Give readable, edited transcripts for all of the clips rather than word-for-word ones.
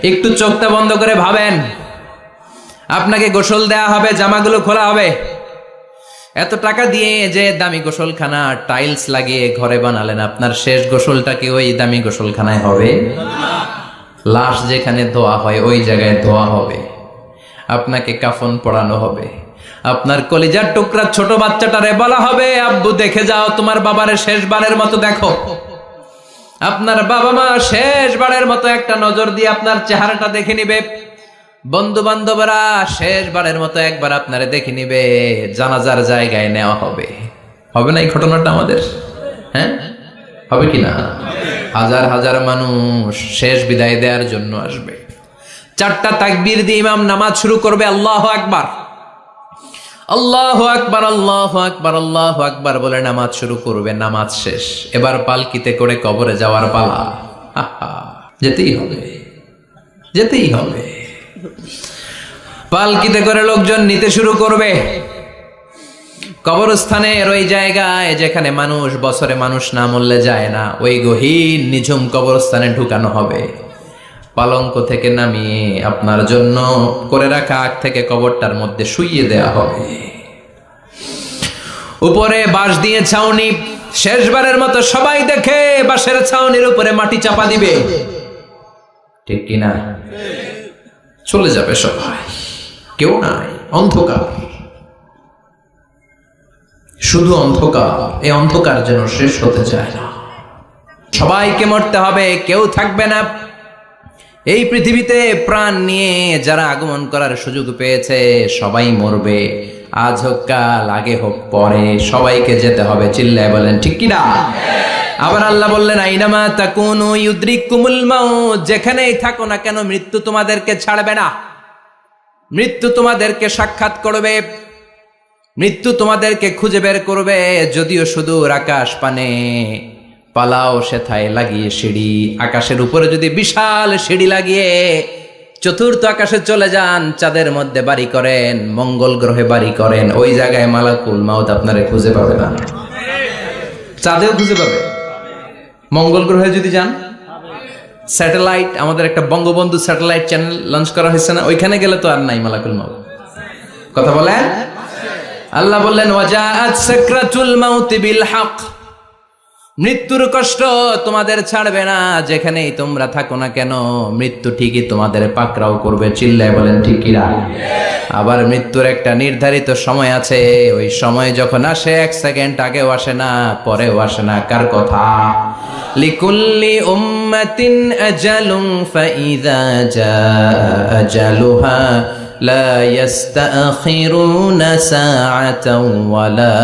একটু চোখটা বন্ধ করে ভাবেন, আপনাকে গোসল দেয়া হবে, জামাগুলো খোলা হবে। এত টাকা দিয়ে যে দামি গোসলখানা টাইলস লাগিয়ে ঘরে বানালেন, আপনার শেষ গোসলটা কি ওই দামি গোসলখানায় হবে? লাশ যেখানে ধোয়া হয় ওই জায়গায় ধোয়া হবে। আপনাকে কাফন পরানো হবে। আপনার কলিজার টুকরা ছোট বাচ্চাটারে বলা হবে, আব্বু দেখে যাও, তোমার বাবারে শেষবারের মতো দেখো। আপনার বাবা মা শেষবারের মতো একটা নজর দিয়ে আপনার চেহারাটা দেখে নিবে। বন্ধু বান্ধবরা শেষবারের মতো একবার আপনারে দেখে নিবে। জানাজার জায়গায় নেওয়া হবে। হবে না এই ঘটনাটা আমাদের? হ্যাঁ, হবে কি না? হাজার হাজার মানুষ শেষ বিদায় দেওয়ার জন্য আসবে। 4টা তাকবীর দিয়ে ইমাম নামাজ শুরু করবে। আল্লাহু আকবার, আল্লাহু আকবার, আল্লাহু আকবার, আল্লাহু আকবার বলে নামাজ শুরু করবে। নামাজ শেষ, এবার পালকিতে করে কবরে যাওয়ার পালা। যেতেই হবে, যেতেই হবে। পালকিতে করে লোকজন নিতে শুরু করবে। কবরস্থানের ওই জায়গায় যেখানে মানুষ বছরে মানুষ না মরলে যায় না, ওই গহীন নিঝুম কবরস্থানে ঢুকানো হবে। পালঙ্ক থেকে নামিয়ে আপনার জন্য করে রাখা আগ থেকে কবরটার মধ্যে শুইয়ে দেয়া হবে। উপরে বাঁশ দিয়ে ছাউনি, শেষবারের মতো সবাই দেখে বাঁশের ছাউনির উপরে মাটি চাপা দিবে। ঠিক কিনা? চলে যাবে সবাই, কেউ নাই, অন্ধকার, শুধু অন্ধকার। এই অন্ধকার যেন শেষ হতে চায় না। সবাইকে মরতে হবে, কেউ থাকবে না এই পৃথিবীতে। প্রাণ নিয়ে যারা আগমন করার সুযোগ পেয়েছে সবাই মরবে। আজ হোক কাল, আগে হোক পরে, সবাইকে যেতে হবে। চিল্লায় বলেন ঠিক কিনা? আবার আল্লাহ বললেন, আইনামা তাকুনু ইউদরিকুমুল মাউত, যেখানেই থাকো না কেন মৃত্যু তোমাদেরকে ছাড়বে না। মৃত্যু তোমাদেরকে সাক্ষাৎ করবে, মৃত্যু তোমাদেরকে খুঁজে বের করবে। যদিও সুদূর আকাশ পানে, পালাও সেথায় লাগিয়ে সিঁড়ি। আকাশের উপরে যদি বিশাল সিঁড়ি লাগিয়ে চতুর্থ আকাশে চলে যান, চাঁদের মধ্যে বাড়ি করেন, মঙ্গল গ্রহে বাড়ি করেন, ওই জায়গায় মালাকুল মাউত আপনারে খুঁজে পাবে না। চাঁদেও খুঁজে পাবে। মঙ্গল গ্রহে যদি যান, স্যাটেলাইট, আমাদের একটা বঙ্গবন্ধু স্যাটেলাইট চ্যানেল লঞ্চ করা হয়েছে না, ওইখানে গেলে তো আর নাই মালাকুল মাউত। কথা বলে আল্লাহ বললেন, ওয়াজাআত সাকরাতুল মাউতি বিল হক, মৃত্যুর কষ্ট তোমাদের ছাড়বে না। যেখানেই তোমরা থাকো না কেন মৃত্যু ঠিকই তোমাদের পাকড়াও করবে। চিল্লায় বলেন ঠিক কিনা? আবার মৃত্যুর একটা নির্ধারিত সময় আছে। ওই সময় যখন আসে 1 সেকেন্ড আগেও আসে না, পরেও আসে না। কার কথা? লিকুল্লি উম্মাতিন আজালুন ফাইযা জাআ আজালুহা লা ইস্তাখিরুনা সাআতাও ওয়ালা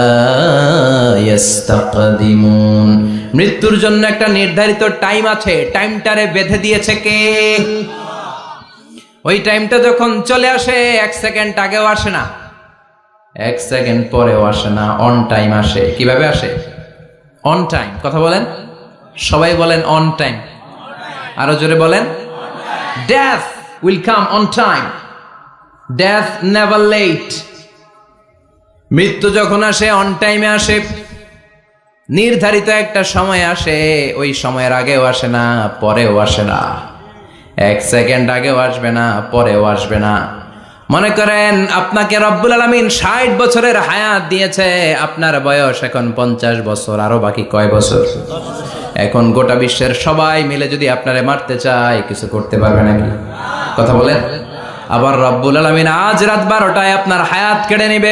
ইস্তাকদিমুন। মৃত্যুর জন্য একটা নির্ধারিত টাইম আছে। টাইমটারে বেঁধে দিয়েছে কে? ওই টাইমটা যখন চলে আসে 1 সেকেন্ড আগেও আসে না, 1 সেকেন্ড পরেও আসে না, অন টাইম আসে। কিভাবে আসে? On time. কথা বলেন, সবাই বলেন অন টাইম। আরো জোরে বলেন, death will come on time, death never late. মৃত্যু যখন আসে অন টাইমে আসে, নির্ধারিত একটা সময় আসে। ওই সময়ের আগেও আসে না, পরেও আসে না। 1 সেকেন্ড আগেও আসবে না, পরেও আসবে না। মনে করেন আপনাকে রব্বুল আলামিন 60 বছরের হায়াত দিয়েছে, আপনার বয়স এখন 50 বছর, আরো বাকি কয় বছর? এখন গোটা বিশ্বের সবাই মিলে যদি আপনারে মারতে চায়, কিছু করতে পারবে নাকি? কথা বলেন। আবার রব্বুল আলামিন আজ রাত 12টায় আপনার হায়াত কেড়ে নেবে।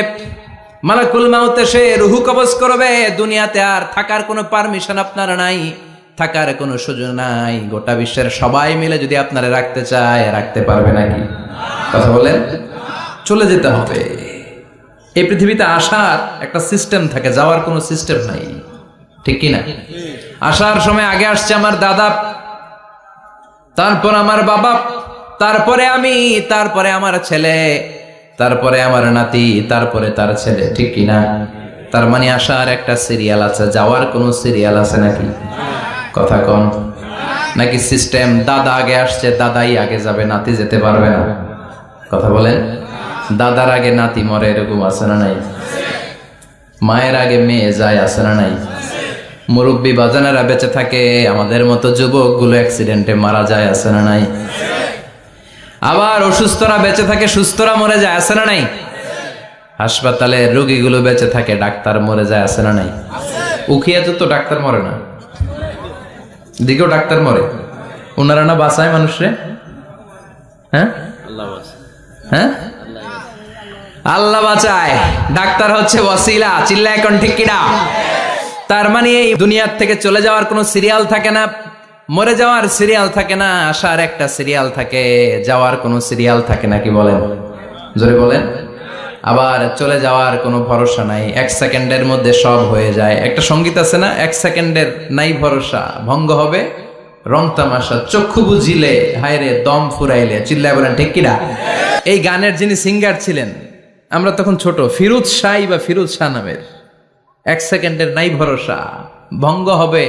মালাকুল মাউত এসে রুহু কবজ করবে। দুনিয়াতে আর থাকার কোনো পারমিশন আপনার নাই, থাকার কোনো সুযোগ নাই। গোটা বিশ্বের সবাই মিলে যদি আপনারে রাখতে চায়, রাখতে পারবে নাকি? কথা বলেন। চলে যেতে হবে। এই পৃথিবীতে আসার একটা সিস্টেম থাকে, যাওয়ার কোনো সিস্টেম নাই। ঠিক কি না? আসার সময় আগে আসছে আমার দাদা, তারপর আমার বাবা, তারপরে আমি, তারপরে আমার ছেলে, তারপরে আমার নাতি, তারপরে তার ছেলে। ঠিক কি না? তার মানে আসার একটা সিরিয়াল আছে, যাওয়ার কোনো সিরিয়াল আছে নাকি? কথা কন। নাকি সিস্টেম দাদা আগে আসছে, দাদাই আগে যাবে, নাতি যেতে পারবে না? কথা বলেন। দাদার আগে নাতি মরে, এরকম আছে না নাই? মায়ের আগে মেয়ে যায়, আছে না নাই? মুরব্বী বাজানেরা বেঁচে থাকে, আমাদের মতো যুবক গুলো অ্যাক্সিডেন্টে মারা যায়, আছে না নাই? আবার অসুস্থরা বেঁচে থাকে, সুস্থরা মরে যায়, আছে না নাই? হাসপাতালে রোগীগুলো বেঁচে থাকে, ডাক্তার মরে যায়, আছে না নাই? উখিয়াতে তো ডাক্তার মরে না, দিকেও ডাক্তার মরে, ওনারা না বাঁচায় মানুষরে? হ্যাঁ হ্যাঁ, আল্লাহ বাঁচায়, ডাক্তার হচ্ছে ওয়াসিলা। চিল্লা এখন ঠিক কিনা? তার মানে এই দুনিয়ার থেকে চলে যাওয়ার কোনো সিরিয়াল থাকে না, মরে যাওয়ার সিরিয়াল থাকে না, আসার একটা সিরিয়াল থাকে, যাওয়ার কোনো সিরিয়াল থাকে না। কি বলেন? জোরে বলেন। আবার চলে যাওয়ার কোনো ভরসা নাই, এক সেকেন্ডের মধ্যে সব হয়ে যায়। একটা সঙ্গীত আছে না, এক সেকেন্ডের নাই ভরসা, ভঙ্গ হবে রং তামাশা, চক্ষু বুঝিলে হায়রে দম ফুরাইলে। চিল্লায় বলেন ঠিক কিনা? এই গানের যিনি সিঙ্গার ছিলেন, আমরা তখন ছোট, ফিরোজ শাহ বা ফিরোজ শাহ নামের, এক সেকেন্ডের নাই ভরসা, ভঙ্গ হবে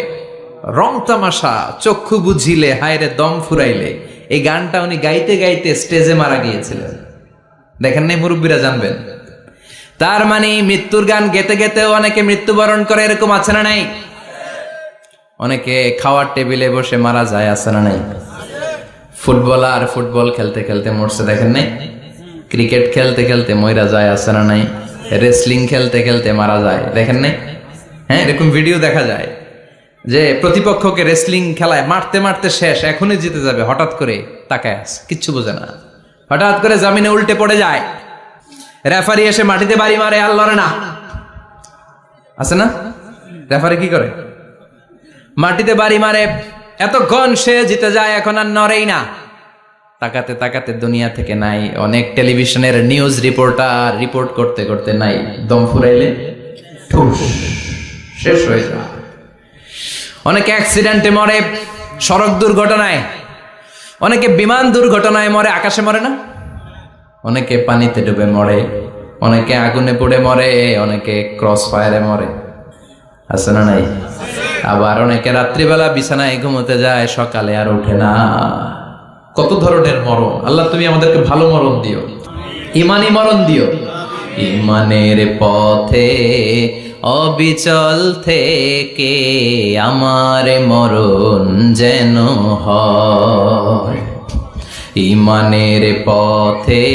রং তামাশা, চক্ষু বুঝিলে হায়রে দম ফুরাইলে। এই গানটা উনি গাইতে গাইতে স্টেজে মারা গিয়েছিলেন। দেখেন নাই? মুরব্বীরা জানবেন। তার মানে মৃত্যুর গান গেতে গেতে অনেকে মৃত্যুবরণ করে, এরকম আছে না নাই? অনেকে খাওয়ার টেবিলে বসে মারা যায়, আছে না নাই? ফুটবলার ফুটবল খেলতে খেলতে মরছে, দেখেন নাই? ক্রিকেট খেলতে খেলতে মইরা যায়, আছে না নাই? রেসলিং খেলতে খেলতে মারা যায়, দেখেন নাই? হ্যাঁ, এরকম ভিডিও দেখা যায় যে প্রতিপক্ষকে রেসলিং খেলায় মারতে মারতে শেষ, এখনই জিতে যাবে, হঠাৎ করে তাকায় আছে, কিচ্ছু বোঝে না, হঠাৎ করে জমিনে উল্টে পড়ে যায়, রেফারি এসে মাটিতে বাড়ি মারে, আর লড়ে না, আছে না? রেফারি কি করে? মাটিতে বাড়ি মারে, এতক্ষণ সে জিতে যায়, এখন আর নড়েই না। তাকাতে তাকাতে দুনিয়া থেকে নাই। অনেক টেলিভিশনের নিউজ রিপোর্টার রিপোর্ট করতে করতে নাই, দম ফুরাইলে ঠুস শেষ হয়ে যায়। অনেকে অ্যাক্সিডেন্টে মরে, সড়ক দুর্ঘটনায়, অনেকে বিমান দুর্ঘটনায় মরে, আকাশে মরে না? অনেকে পানিতে ডুবে মরে, অনেকে আগুনে পুড়ে মরে, অনেকে ক্রস ফায়ারে মরে, আছে না নাই? আবার অনেকে রাত্রিবেলা বিছানায় ঘুমোতে যায়, সকালে আর ওঠে না। কত ধরনের মরণ! আল্লাহ তুমি আমাদেরকে ভালো মরণ দিও, ইমানি মরণ দিও। ইমানের পথে অবিচল থেকে আমার মরণ যেন হয়, ইমানের পথে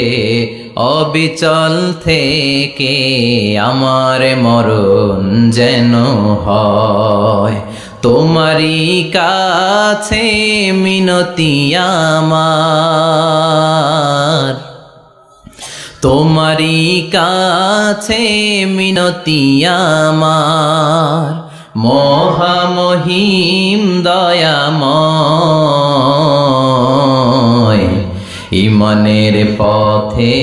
অবিচল থেকে আমার মরণ যেন হয়। তোমারই কাছে মিনতি আমার, তোমারই কাছে মিনতি আমার, মহামহিম দয়াময়। ইমানের পথে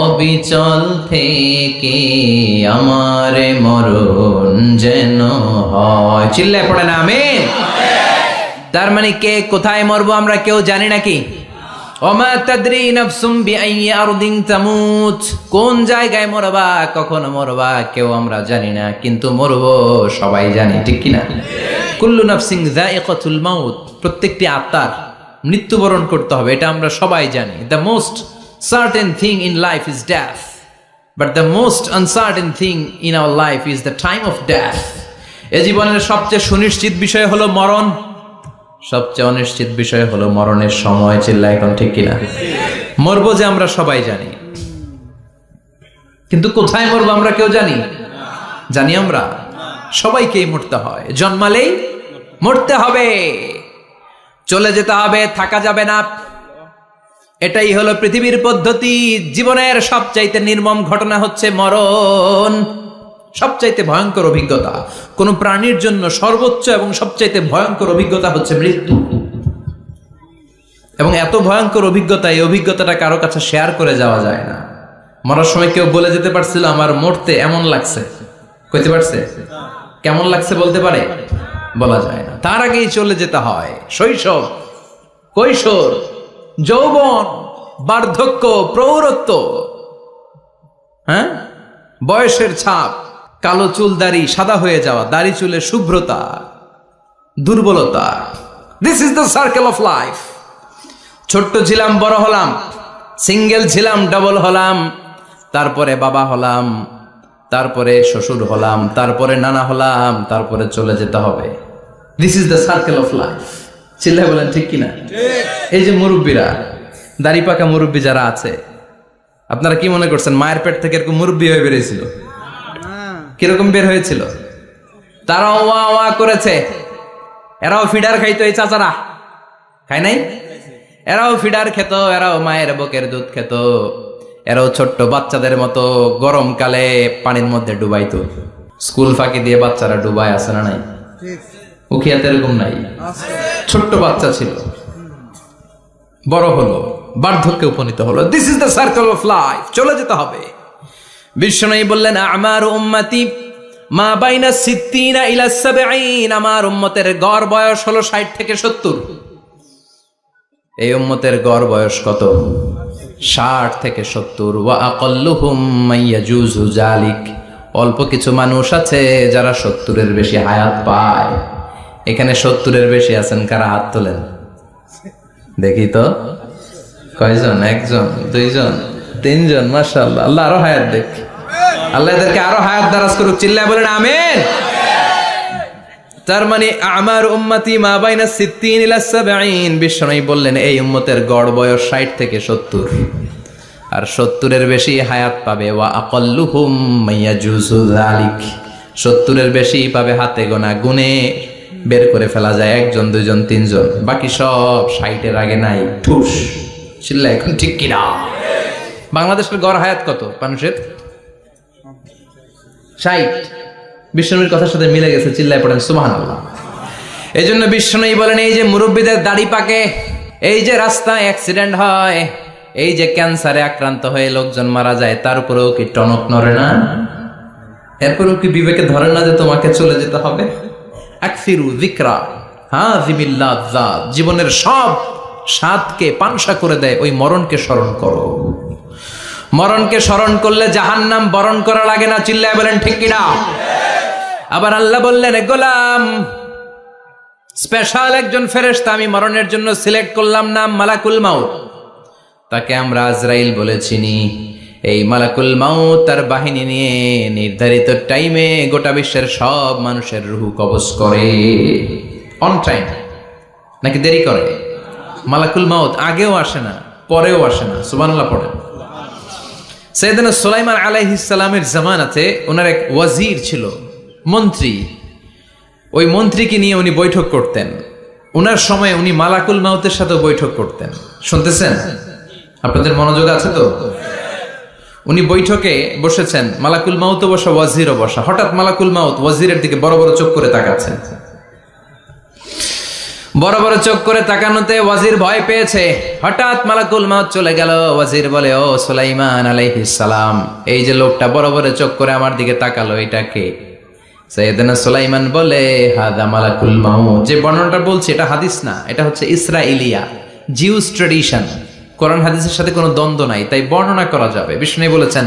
অবিচল থেকে আমার মরণ যেন হয়। চিল্লায় পড়ে না আমিন। তার মানে কে কোথায় মরবো আমরা কেউ জানি নাকি? ওমা তাদরি নাফসুম বিআইয়ি আরদিন তামুত, কোন জায়গায় মরবা, কখন মরবা কেউ আমরা জানি না, কিন্তু মরবো সবাই জানি, ঠিক কিনা? কুল্লু নাফসিন যায়িকাতুল মাউত, প্রত্যেকটি আত্মার মৃত্যুবরণ করতে হবে, এটা আমরা সবাই জানি। The most certain thing in life is death, but the most uncertain thing in our life is the time of death. এ জীবনের সবচেয়ে সুনিশ্চিত বিষয় হলো মরণ, সবচেয়ে অনিশ্চিত বিষয় হলো মরণের সময়। চিল্লা এখন ঠিক কিনা? মরবো যে আমরা সবাই জানি, কিন্তু কোথায় মরবো আমরা কেউ জানি? জানি আমরা? সবাইকেই মরতে হয়, জন্মালেই মরতে হবে, চলে যেতে হবে, থাকা যাবে না। এটাই হলো পৃথিবীর পদ্ধতি। জীবনের সবচাইতে নির্মম ঘটনা হচ্ছে মরণ, সবচাইতে ভয়ঙ্কর অভিজ্ঞতা। কোন প্রাণীর জন্য সর্বোচ্চ এবং সবচাইতে ভয়ঙ্কর অভিজ্ঞতা হচ্ছে মৃত্যু। এবং এত ভয়ঙ্কর অভিজ্ঞতা, এই অভিজ্ঞতাটা কারো কাছে শেয়ার করে যাওয়া যায় না। মরার সময় কেউ বলে যেতে পারছিল আমার মরতে এমন লাগছে, কইতে পারছে? কেমন লাগছে বলতে পারে? বলা যায় না। তার আগেই চলে যেতে হয় শৈশব, কৈশোর, যৌবন, বার্ধক্য, প্রৌঢ়ত্ব, হ্যাঁ, বয়সের ছাপ, কালো চুল দাড়ি সাদা হয়ে যাওয়া, দাড়ি চুলে শুভ্রতা, দুর্বলতা। This is the circle of life. ছোট্ট ছিলাম, বড় হলাম, সিঙ্গেল ছিলাম, ডাবল হলাম, তারপরে বাবা হলাম, তারপরে শ্বশুর হলাম, তারপরে নানা হলাম, তারপরে চলে যেতে হবে। This is the circle of life. চিল্লায় বলেন ঠিক কিনা? এই যে মুরব্বীরা, দাড়ি পাকা মুরব্বী যারা আছে, আপনারা কি মনে করছেন মায়ের পেট থেকে এরকম মুরব্বী হয়ে বেরিয়েছিল? কিরকম বের হয়েছিল? তারাও ওয়া ওয়া করেছে। এরাও ফিডার খাইতো, এই চাচারা খায় নাই? এরাও ফিডার খেত, এরাও মায়ের বুকের দুধ খেত, এরাও ছোট্ট বাচ্চাদের মতো গরমকালে পানির মধ্যে ডুবাইতো। স্কুল ফাঁকি দিয়ে বাচ্চারা ডুবায়, আছে না নাই? উখিয়াতে এরকম নাই? ছোট্ট বাচ্চা ছিল, বড় হলো, বার্ধক্যে উপনীত হলো। This is the circle of life, চলে যেতে হবে। বিশ্বনবী বললেন আমার উম্মতি মা বাইনা সিত্তিনা ইলা সাবঈন, আমার উম্মতের গড় বয়স হলো 60 থেকে 70। এই উম্মতের গড় বয়স কত? 60 থেকে 70। ওয়া আকাল্লুহুম মাইয়াজুজু যালিক, অল্প কিছু মানুষ আছে যারা 70-এর বেশি হায়াত পায়। এখানে 70-এর বেশি আছেন কারা? হাত তোলেন দেখি তো। কয়জন? একজন, দুইজন, তিনজন। মাশাআল্লাহ, আল্লাহ আরো হায়াত দেখ, আল্লাহ এদেরকে আরো হায়াত দারাজ করুক। চিল্লায় বলেন আমিন। তার মানে আমার উম্মতি মা বাইনা সিত্তিন ইলা সাবঈন, বিশ্বনবী বললেন এই উম্মতের গড় বয়স 60 থেকে 70, আর 70-এর বেশি হায়াত পাবে। ওয়া আকাল্লুহুম মাইয়াজুজু যালিক, 70-এর বেশি পাবে হাতে গোনা, গুনে বের করে ফেলা যায় একজন, দুইজন, তিনজন। বাকি সব 60-এর আগে নাই। ঠুস চিল্লা এখন ঠিক কিনা? বাংলাদেশের গড় হায়াত কত মানুষের? 60। বিশ্বনবীর কথার সাথে মিলে গেছে, চিল্লায় পড়েন সুবহানাল্লাহ। এই জন্য বিশ্বনবী বলেন এই যে মুরব্বীদের দাড়ি পাকে, এই যে রাস্তায় অ্যাক্সিডেন্ট হয়, এই যে ক্যান্সারে আক্রান্ত হয়ে লোকজন মারা যায়, তার উপরেও কি টনক নড়ে না? এরপরেও কি বিবেকে ধরে না যে তোমাকে চলে যেতে হবে? আকসিরু যিকরা হাযিমিল লাযযাত, জীবনের সব স্বাদকে পানসা করে দেয় ওই মরণকে স্মরণ করো। মরণকে স্মরণ করলে জাহান্নাম বরণ করা লাগে না। চিল্লায় বলেন ঠিক কিনা? আবার আল্লাহ বললেন গোলাম, স্পেশাল একজন ফেরেশতা আমি মরণের জন্য সিলেক্ট করলাম, নাম মালাকুল মাউত। তাকে আমরা আজরাইল বলে চিনি। এই মালাকুল মাউত তার বাহিনী নিয়ে নির্ধারিত টাইমে গোটা বিশ্বের সব মানুষের রূহ কবজ করে। অন টাইম নাকি দেরি করে? মালাকুল মাউত আগেও আসে না, পরেও আসে না। সুবহানাল্লাহ পড়েন। সাইয়েদনা সুলাইমান আলাইহিস সালামের জামানাতে ওনার এক ওয়াজির ছিল, মন্ত্রী। ওই মন্ত্রীকে নিয়ে উনি বৈঠক করতেন। ওনার সময় উনি মালাকুল মাউতের সাথে বৈঠক করতেন। শুনতেছেন? আপনাদের মনোযোগ আছে তো? উনি বৈঠকে বসেছেন, মালাকুল মাউতও বসা, ওয়াজিরও বসা। হঠাৎ মালাকুল মাউত ওয়াজিরের দিকে বড় বড় চোখ করে তাকাচ্ছেন। বড় বড় চোখ করে তাকানোতে ওয়াজির ভয় পেয়েছে। হঠাৎ মালাকুল মাউত চলে গেল। ওয়াজির বলে, ও সুলাইমান আলাইহিস সালাম, এই যে লোকটা বড় বড় চোখ করে আমার দিকে তাকালো, এটা কে? সাইয়েদনা সুলাইমান বলে, হাদা মালাকুল মাউত। যে বর্ণনাটা বলছি এটা হাদিস না, এটা হচ্ছে ইসরাইলিয়া, জিউস ট্র্যাডিশন। কোরআন হাদিসের সাথে কোনো দ্বন্দ্ব নাই, তাই বর্ণনা করা যাবে। বিষ্ণু বলেছেন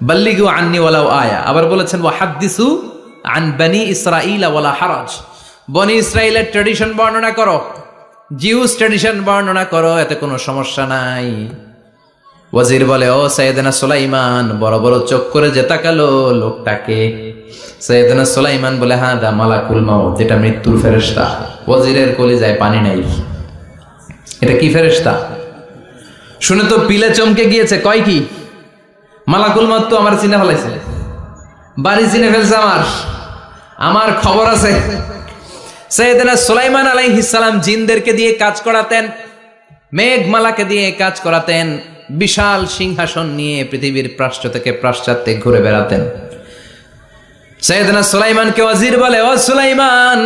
বাল্লিগু আন্নি ওয়ালাউ আয়া, আবার বলেছেন ওয়া হাদ্দিসু আন বনি ইসরাঈলা ওয়ালা হারাজ। বনি ইসরাইলের ট্র্যাডিশন বর্ণনা করো, জিউস ট্র্যাডিশন বর্ণনা করো, এতে কোনো সমস্যা নাই। ওয়াজির বলে, ও সাইয়েদনা সুলাইমান, বড় বড় চোখ করে যে তাকালো লোকটাকে? সাইয়েদনা সুলাইমান বলে, হ্যাঁ দা মালাকুল মাউত, এটা মৃত্যুর ফেরেশতা। ওয়াজিরের কলিজায় পানি নাই। এটা কি ফেরেশতা? শুনে তো পিলে চমকে গিয়েছে। কয় কি? মালাকুল মাউত তো আমার চিনে ফেলাইছে, বাড়ি চিনে ফেলছে, আমার খবর আছে। সাইয়েদনা সুলাইমান আলাইহিস সালাম জিনদেরকে দিয়ে কাজ করাতেন, মেঘমালাকে দিয়ে কাজ করাতেন, বিশাল সিংহাসন নিয়ে পৃথিবীর প্রাচ্য থেকে পাশ্চাত্যে ঘুরে বেড়াতেন। সাইয়েদনা সুলাইমানকে ওয়াজির বলে, ও সুলাইমান,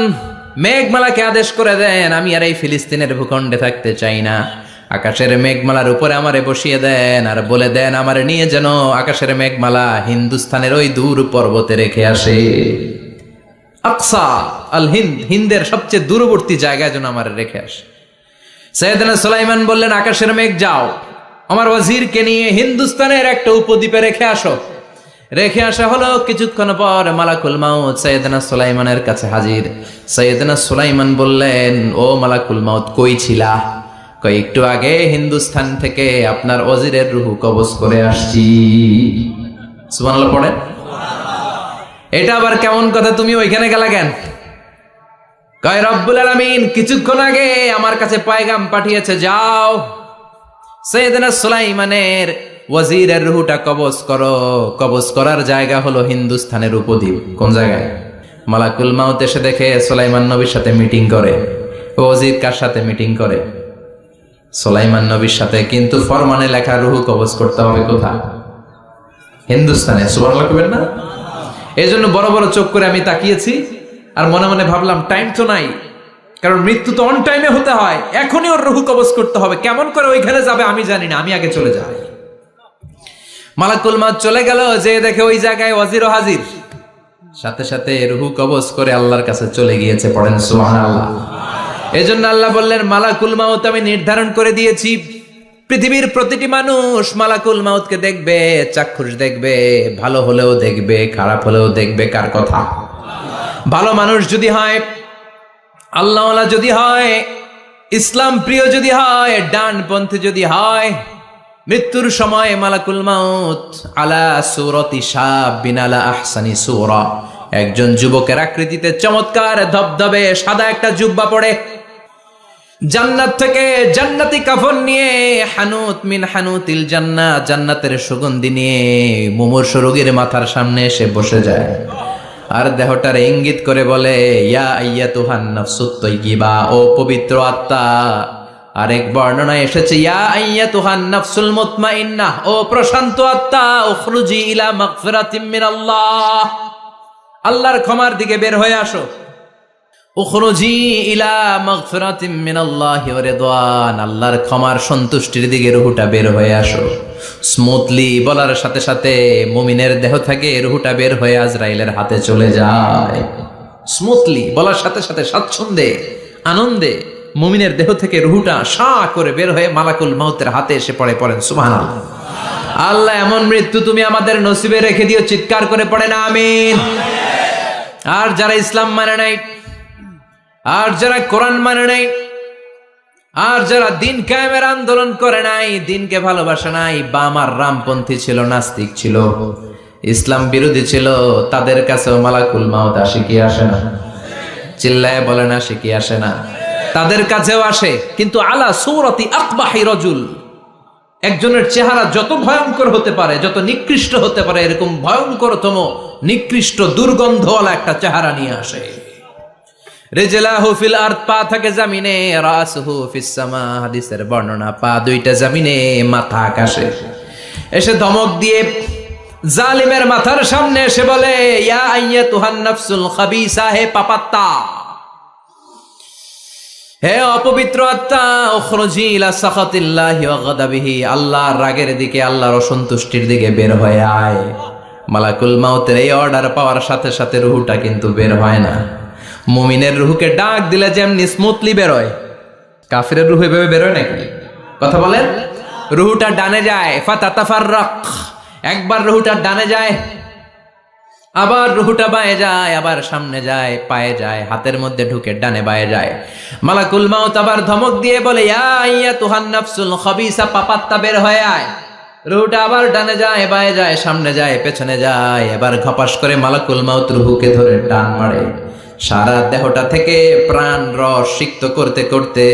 মেঘমালাকে আদেশ করে দেন, আমি আর এই ফিলিস্তিনের ভূখণ্ডে থাকতে চাই না। আকাশের মেঘমালার উপরে আমারে বসিয়ে দেন, আর বলে দেন আমারে নিয়ে যেন আকাশের মেঘমালা হিন্দুস্তানের ওই দূর পর্বতে রেখে আসে। আকসা আল হিন্দ, হিন্দের সবচেয়ে দূরবর্তী জায়গায় যেন আমার রেখে আসে। সাইয়েদনা সুলাইমান বললেন, আকাশের মেঘ যাও, আমার ওয়াজিরকে নিয়ে হিন্দুস্তানের একটা উপদ্বীপে রেখে আসো। রেখে আসা হলো। কিছুক্ষণ পর মালাকুল মাউত সাইয়েদনা সুলাইমানের কাছে হাজির। সাইয়েদনা সুলাইমান বললেন, ও মালাকুল মাউত, কই ছিলা? কই, একটু আগে হিন্দুস্তান থেকে আপনার ওয়াজিরের রূহ কবজ করে আসছি। সুবহানাল্লাহ পড়েন। এটা আবার কেমন কথা, তুমি ওইখানে গেলা কেন? কয় রব্বুল আলামিন কিছুক্ষণ আগে আমার কাছে পয়গাম পাঠিয়েছে, যাও সাইয়েদনা সুলাইমানের ওয়াজিরের রুহুটা কবজ করো। কবজ করার জায়গা হলো হিন্দুস্তানের উপদ্বীপ। কোন জায়গায়? মালাকুল মাউত এসে দেখে সুলাইমান নবীর সাথে মিটিং করে। ওয়াজির কার সাথে মিটিং করে? সুলাইমান নবীর সাথে। কিন্তু ফরমানে লেখা রুহু কবজ করতে হবে কোথায়? হিন্দুস্তানে। সুবহানাল্লাহ কইবেন না? এই জন্য বড় বড় চোখ করে আমি তাকিয়েছি আর মনে মনে ভাবলাম টাইম তো নাই, কারণ মৃত্যু তো অন টাইমে হতে হয়। এখনই ওর রুহু কবজ করতে হবে। কেমন করে ওইখানে যাবে আমি জানি না, আমি আগে চলে যাই। মালাকুল মাউত চলে গেল, যে দেখে ওই জায়গায় ওয়াজিরও হাজির। সাথে সাথে রুহু কবজ করে আল্লাহর কাছে চলে গিয়েছে। পড়েন সুবহানাল্লাহ। এই জন্য আল্লাহ বললেন মালাকুল মাউত আমি নির্ধারণ করে দিয়েছি, পৃথিবীর প্রতিটি মানুষ মালাকুল মাউতকে দেখবে, চাক্ষুষ দেখবে, ভালো হলেও দেখবে, খারাপ হলেও দেখবে। কার কথা? ভালো মানুষ যদি হয়, আল্লাহওয়ালা যদি হয়, ইসলাম প্রিয় যদি হয়, ডানপন্থী যদি হয়, মৃত্যুর সময় মালাকুল মাউত আলা সূরাতি শাবিন আলা আহসানি সূরা, একজন যুবকের আকৃতিতে চমৎকার ধবধবে সাদা একটা জুব্বা পরে, জান্নাত থেকে জান্নাতি কাফন নিয়ে, হানুত মিন হানুতিল জান্নাত, জান্নাতের সুগন্ধি নিয়ে মুমূর্ষু রোগীর মাথার সামনে এসে বসে যায় আর দেহটার ইঙ্গিত করে বলে, ইয়া আইয়াতুহান নাফসুত তাইয়্যিবা, ও পবিত্র আত্মা। আরেক বর্ণনায় এসেছে ইয়া আইয়াতুহান নাফসুল মুতমাইন্নাহ, ও প্রশান্ত আত্মা, উখরুজি ইলা মাগফিরাতিম মিনাল্লাহ, আল্লাহর ক্ষমার দিকে বের হয়ে আসো। উখরুজি ইলা মাগফিরাতিম মিনাল্লাহি ওয়া রিদওয়ান, আল্লাহর ক্ষমার সন্তুষ্টির দিকে রুহুটা বের হয়ে আসো। স্মুথলি বলার সাথে সাথে মুমিনের দেহ থেকে রুহুটা বের হয়ে আজরাইলের হাতে চলে যায়। স্মুথলি বলার সাথে সাথে স্বাচ্ছন্দ্যে আনন্দে মুমিনের দেহ থেকে রুহুটা সা করে বের হয়ে মালাকুল মাউতের হাতে এসে পড়ে। পড়েন সুবহানাল্লাহ। আল্লাহ এমন মৃত্যু তুমি আমাদের নসিবে রেখে দিও, চিৎকার করে পড়েন আমিন। আর যারা ইসলাম মানে নাই, আর যারা কোরআন মানে নাই, আর যারা দিন কায়েমের আন্দোলন করে নাই, দিনকে ভালোবাসে নাই, বাম আর রামপন্থী ছিল, নাস্তিক ছিল, ইসলাম বিরোধী ছিল, তাদের কাছেও মালাকুল মাউত আসে কি আসে না? চিল্লায় বলেন আসে কি আসে না? তাদের কাছেও আসে, কিন্তু আলা সূরাতি আকবাহি রাজুল, একজনের চেহারা যত ভয়ঙ্কর হতে পারে, যত নিকৃষ্ট হতে পারে, এরকম ভয়ঙ্করতম নিকৃষ্ট দুর্গন্ধওয়ালা একটা চেহারা নিয়ে আসে। রিজলাহু ফিল আরদ, পা থাকে জমিনে, রাসুহু ফিস সামা, হাদিসের বর্ণনা, পা দুইটা জমিনে, মাথা আকাশে। এসে ধমক দিয়ে জালিমের মাথার সামনে এসে বলে, ইয়া আইয়াতুহান নাফসুল খাবিসা, হে পাপাত্তা, হে অপবিত্র আত্মা, উখরুজি ইলা সাখাতিল্লাহি ওয়া গাদাবিহি, আল্লাহর রাগের দিকে, আল্লাহর অসন্তুষ্টির দিকে বের হয়ে আয়। মালাকুল মাউতের এই অর্ডার পাওয়ার সাথে সাথে রুহুটা কিন্তু বের হয় না। মুমিনের রুহুকে ডাক দিলে যেমনি স্মুথলি বেরোয়, কাফিরের রুহু এভাবে বেরোয় নাকি? কথা বলেন। রুহুটা ডানে যায়, ফাতাতাফাররাক, একবার রুহুটা ডানে যায়, আবার রুহুটা বায়ে যায়, আবার সামনে যায়, পায়ে যায়, হাতের মধ্যে ঢুকে ডানে বায়ে যায়। মালাকুল মাউত আবার ধমক দিয়ে বলে, ইয়া আইয়াতুহান নাফসুল খাবিসা, পাপাত্তা বের হয়ে আয়। রুহুটা আবার ডানে যায়, বায়ে যায়, সামনে যায়, পেছনে যায়। এবার ঘপাস করে মালাকুল মাউত রুহুকে ধরে টান মারে। সারা দেহটা থেকে প্রাণ রস সিক্ত করতে করতে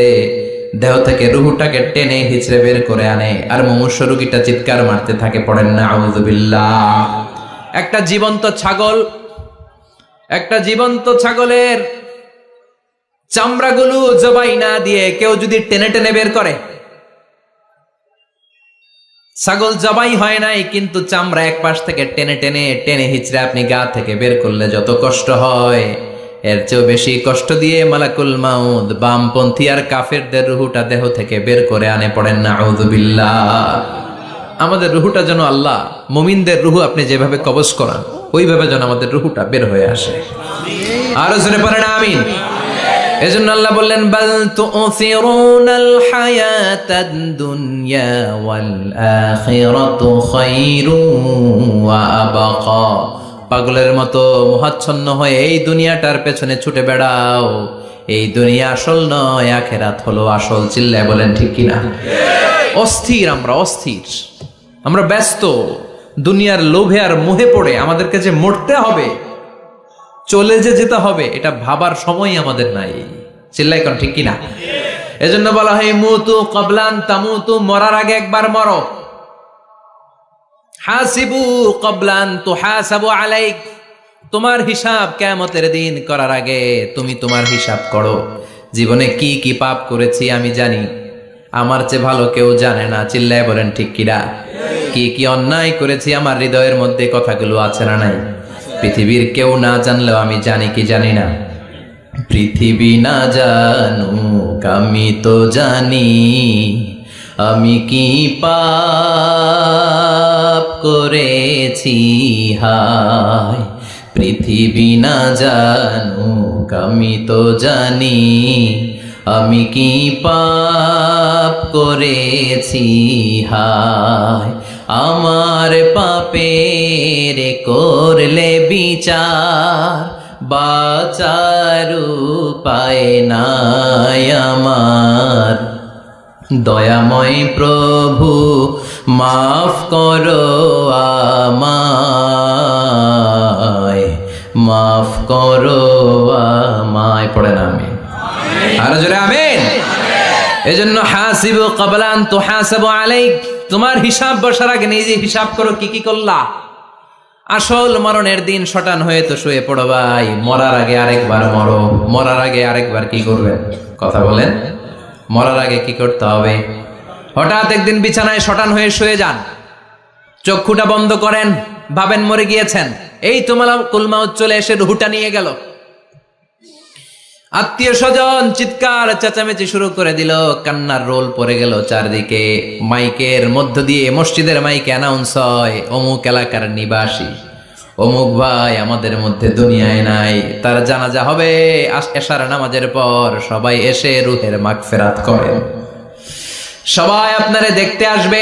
দেহ থেকে রুহুটাকে টেনে হিচড়ে বের করে আনে, আর মুমূর্ষু রোগীটা চিৎকার মারতে থাকে। পড়েন না আউযু বিল্লাহ। একটা জীবন্ত ছাগলের চামড়াগুলো জবাই না দিয়ে কেউ যদি টেনে টেনে বের করে, ছাগল জবাই হয় নাই কিন্তু চামড়া এক পাশ থেকে টেনে টেনে টেনে হিচড়ে আপনি গা থেকে বের করলে যত কষ্ট হয়, এর চেয়েও বেশি কষ্ট দিয়ে মালাকুল মাউত বামপন্থী আর কাফেরদের রুহুটা দেহ থেকে বের করে আনে। পড়েন না আউযু বিল্লাহ। আমাদের রুহুটা যেন আল্লাহ, মুমিনদের রুহু আপনি যেভাবে কবজ করান, ওইভাবে যেন আমাদের রুহুটা বের হয়ে আসে। আরো জোরে পড়েন আমিন। এজন্য আল্লাহ বললেন, বাল তুসিরুনাল হায়াতাদ দুনিয়া ওয়াল আখিরাতু খায়রুন ওয়া আবকা। পাগলের মতো মোহাচ্ছন্ন হয়ে এই দুনিয়াটার পেছনে ছুটে বেড়াও, এই দুনিয়া আসল নয়, আখিরাত হলো আসল। চিল্লায় বলেন ঠিক কিনা? অস্থির, আমরা ব্যস্ত দুনিয়ার লোভে আর মোহে পড়ে আমাদেরকে যে মরতে হবে, চলে যে যেতে হবে, এটা ভাবার সময় আমাদের নাই। চিল্লাই কোন ঠিক কিনা? এজন্য বলা হয় মুতু ক্বাবলান তামুতু, মরার আগে একবার মরো। হাসিবু ক্বাবলান তুহাসাবু আলাইক, তোমার হিসাব কিয়ামতের দিন করার আগে তুমি তোমার হিসাব করো। জীবনে কি কি পাপ করেছি আমি জানি, আমার চেয়ে ভালো কেউ জানে না। চিল্লায় বলেন ঠিক কিনা? কি কি অন্যায় করেছি আমার হৃদয়ের মধ্যে কথাগুলো আছে না নাই? পৃথিবীর কেউ না জানলেও আমি জানি কি জানি না? পৃথিবী না জানুক আমি তো জানি, আমি কি পাপ করেছি হায়। পৃথিবী না জানুক আমি তো জানি, আমি কি পাপ করেছি হায়। আমার পাপের করলে বিচার, বাঁচার উপায় নাই আমার। দয়াময় প্রভু মাফ করো আমায়, মাফ করো আমায়। পড়েন আমিন। আরো জোরে আমিন। এজন্য হাসিবু ক্বাবলা আন তুহাসাবু আলাইক, তোমার হিসাব বসার আগে নিজে হিসাব করো কি কি করলা। আসল মরণের দিন শটান হয়ে তো শুয়ে পড়ো ভাই, মরার আগে আরেকবার মরো। মরার আগে আরেকবার কি করবেন? কথা বলেন। মরার আগে কি করতে হবে? হঠাৎ একদিন বিছানায় শটান হয়ে শুয়ে যান, চক্ষুটা বন্ধ করেন, ভাবেন মরে গিয়েছেন, এই তোমার কুলমাউত চলে এসে রুহুটা নিয়ে গেল। আত্মীয় স্বজন চিৎকার চেঁচামেচি শুরু করে দিল, কান্নার রোল পড়ে গেল চারদিকে। মাইকের মধ্য দিয়ে, মসজিদের মাইকে অ্যানাউন্স হয়, অমুক এলাকার নিবাসী অমুক ভাই আমাদের মধ্যে দুনিয়ায় নাই, তার জানাজা হবে এশার নামাজের পর। সবাই এসে রুহের মাগফিরাত করেন। সবাই আপনারে দেখতে আসবে,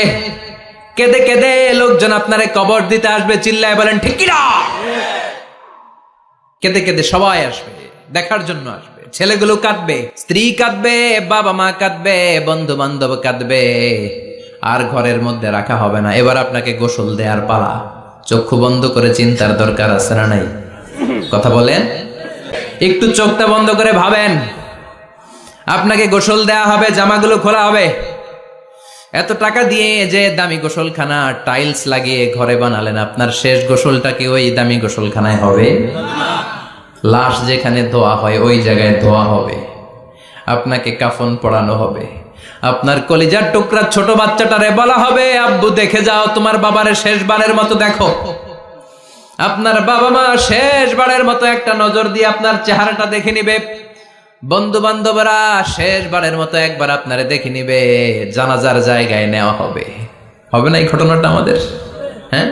কেঁদে কেঁদে লোকজন আপনারে কবর দিতে আসবে। চিল্লায় বলেন ঠিক কি না? কেঁদে কেঁদে সবাই আসবে, দেখার জন্য আসবে। ছেলেগুলো কাঁদবে, স্ত্রী কাঁদবে, বাবা মা কাঁদবে, বন্ধু বান্ধব কাঁদবে, আর ঘরের মধ্যে রাখা হবে না। এবার আপনাকে গোসল দেওয়ার পালা। চক্ষু বন্ধ করে চিন্তার দরকার আছে না নাই? কথা বলেন। একটু চোখটা বন্ধ করে ভাবেন, আপনাকে গোসল দেয়া হবে, জামাগুলো খোলা হবে। এত টাকা দিয়ে যে দামি গোসলখানা টাইলস লাগিয়ে ঘরে বানালেন, আপনার শেষ গোসলটা কি ওই দামি গোসলখানায় হবে? লাশ যেখানে ধোয়া হয় ওই জায়গায় ধোয়া হবে। আপনাকে কাফন পরানো হবে। আপনার কলিজার টুকরা ছোট বাচ্চাটারে বলা হবে, আব্বু দেখে যাও তোমার বাবারে শেষবারের মতো দেখো। আপনার বাবা মা শেষবারের মতো একটা নজর দিয়ে আপনার চেহারাটা দেখে নিবে। বন্ধু বান্ধবরা শেষবারের মতো একবার আপনারে দেখে নিবে। জানাজার জায়গায় নেওয়া হবে। হবে না এই ঘটনাটা আমাদের? হ্যাঁ,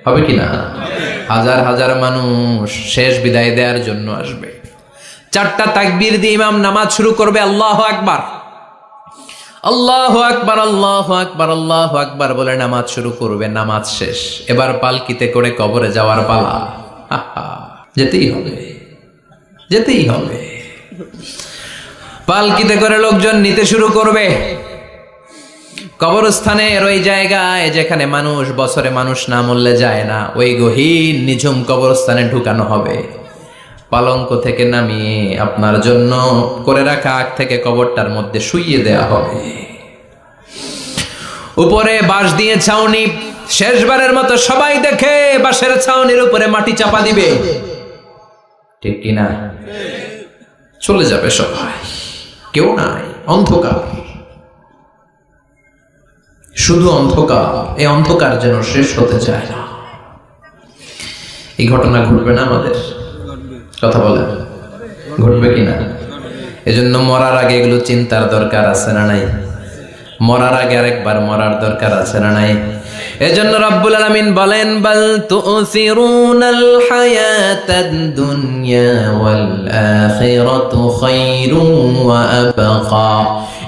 হবে কি না? হাজার হাজার মানুষ শেষ বিদায় দেওয়ার জন্য আসবে। চারটা তাকবীর দিয়ে ইমাম নামাজ শুরু করবে। আল্লাহু আকবার, আল্লাহু আকবার, আল্লাহু আকবার, আল্লাহু আকবার বলে নামাজ শুরু করবে। নামাজ শেষ, এবার পালকিতে করে কবরে যাওয়ার পালা। যেতেই হবে, যেতেই হবে। পালকিতে করে লোকজন নিতে শুরু করবে। কবরস্থানের ওই জায়গায় যেখানে মানুষ বছরে মানুষ না মরলে যায় না, ওই গহীন নিঝুম কবরস্থানে ঢুকানো হবে। পালঙ্ক থেকে নামিয়ে আপনার জন্য করে রাখা আগ থেকে কবরটার মধ্যে শুইয়ে দেয়া হবে। উপরে বাঁশ দিয়ে ছাউনি, শেষবারের মতো সবাই দেখে বাঁশের ছাউনির উপরে মাটি চাপা দিবে। ঠিক কিনা? চলে যাবে সবাই, কেউ নাই, অন্ধকার, শুধু অন্ধকার। এই অন্ধকার যেন শেষ হতে চায় না। এই ঘটনা ঘটবে না আমাদের? কথা বলেন, ঘটবে কিনা? এজন্য মরার আগে এগুলো চিন্তার দরকার আছে না নাই? মরার আগে আরেকবার মরার দরকার আছে না নাই? এজন্য রব্বুল আলামিন বলেন, বাল তুসিরুনাল হায়াতাদ দুনিয়া ওয়াল আখিরাতু খায়রুন ওয়া আবকা।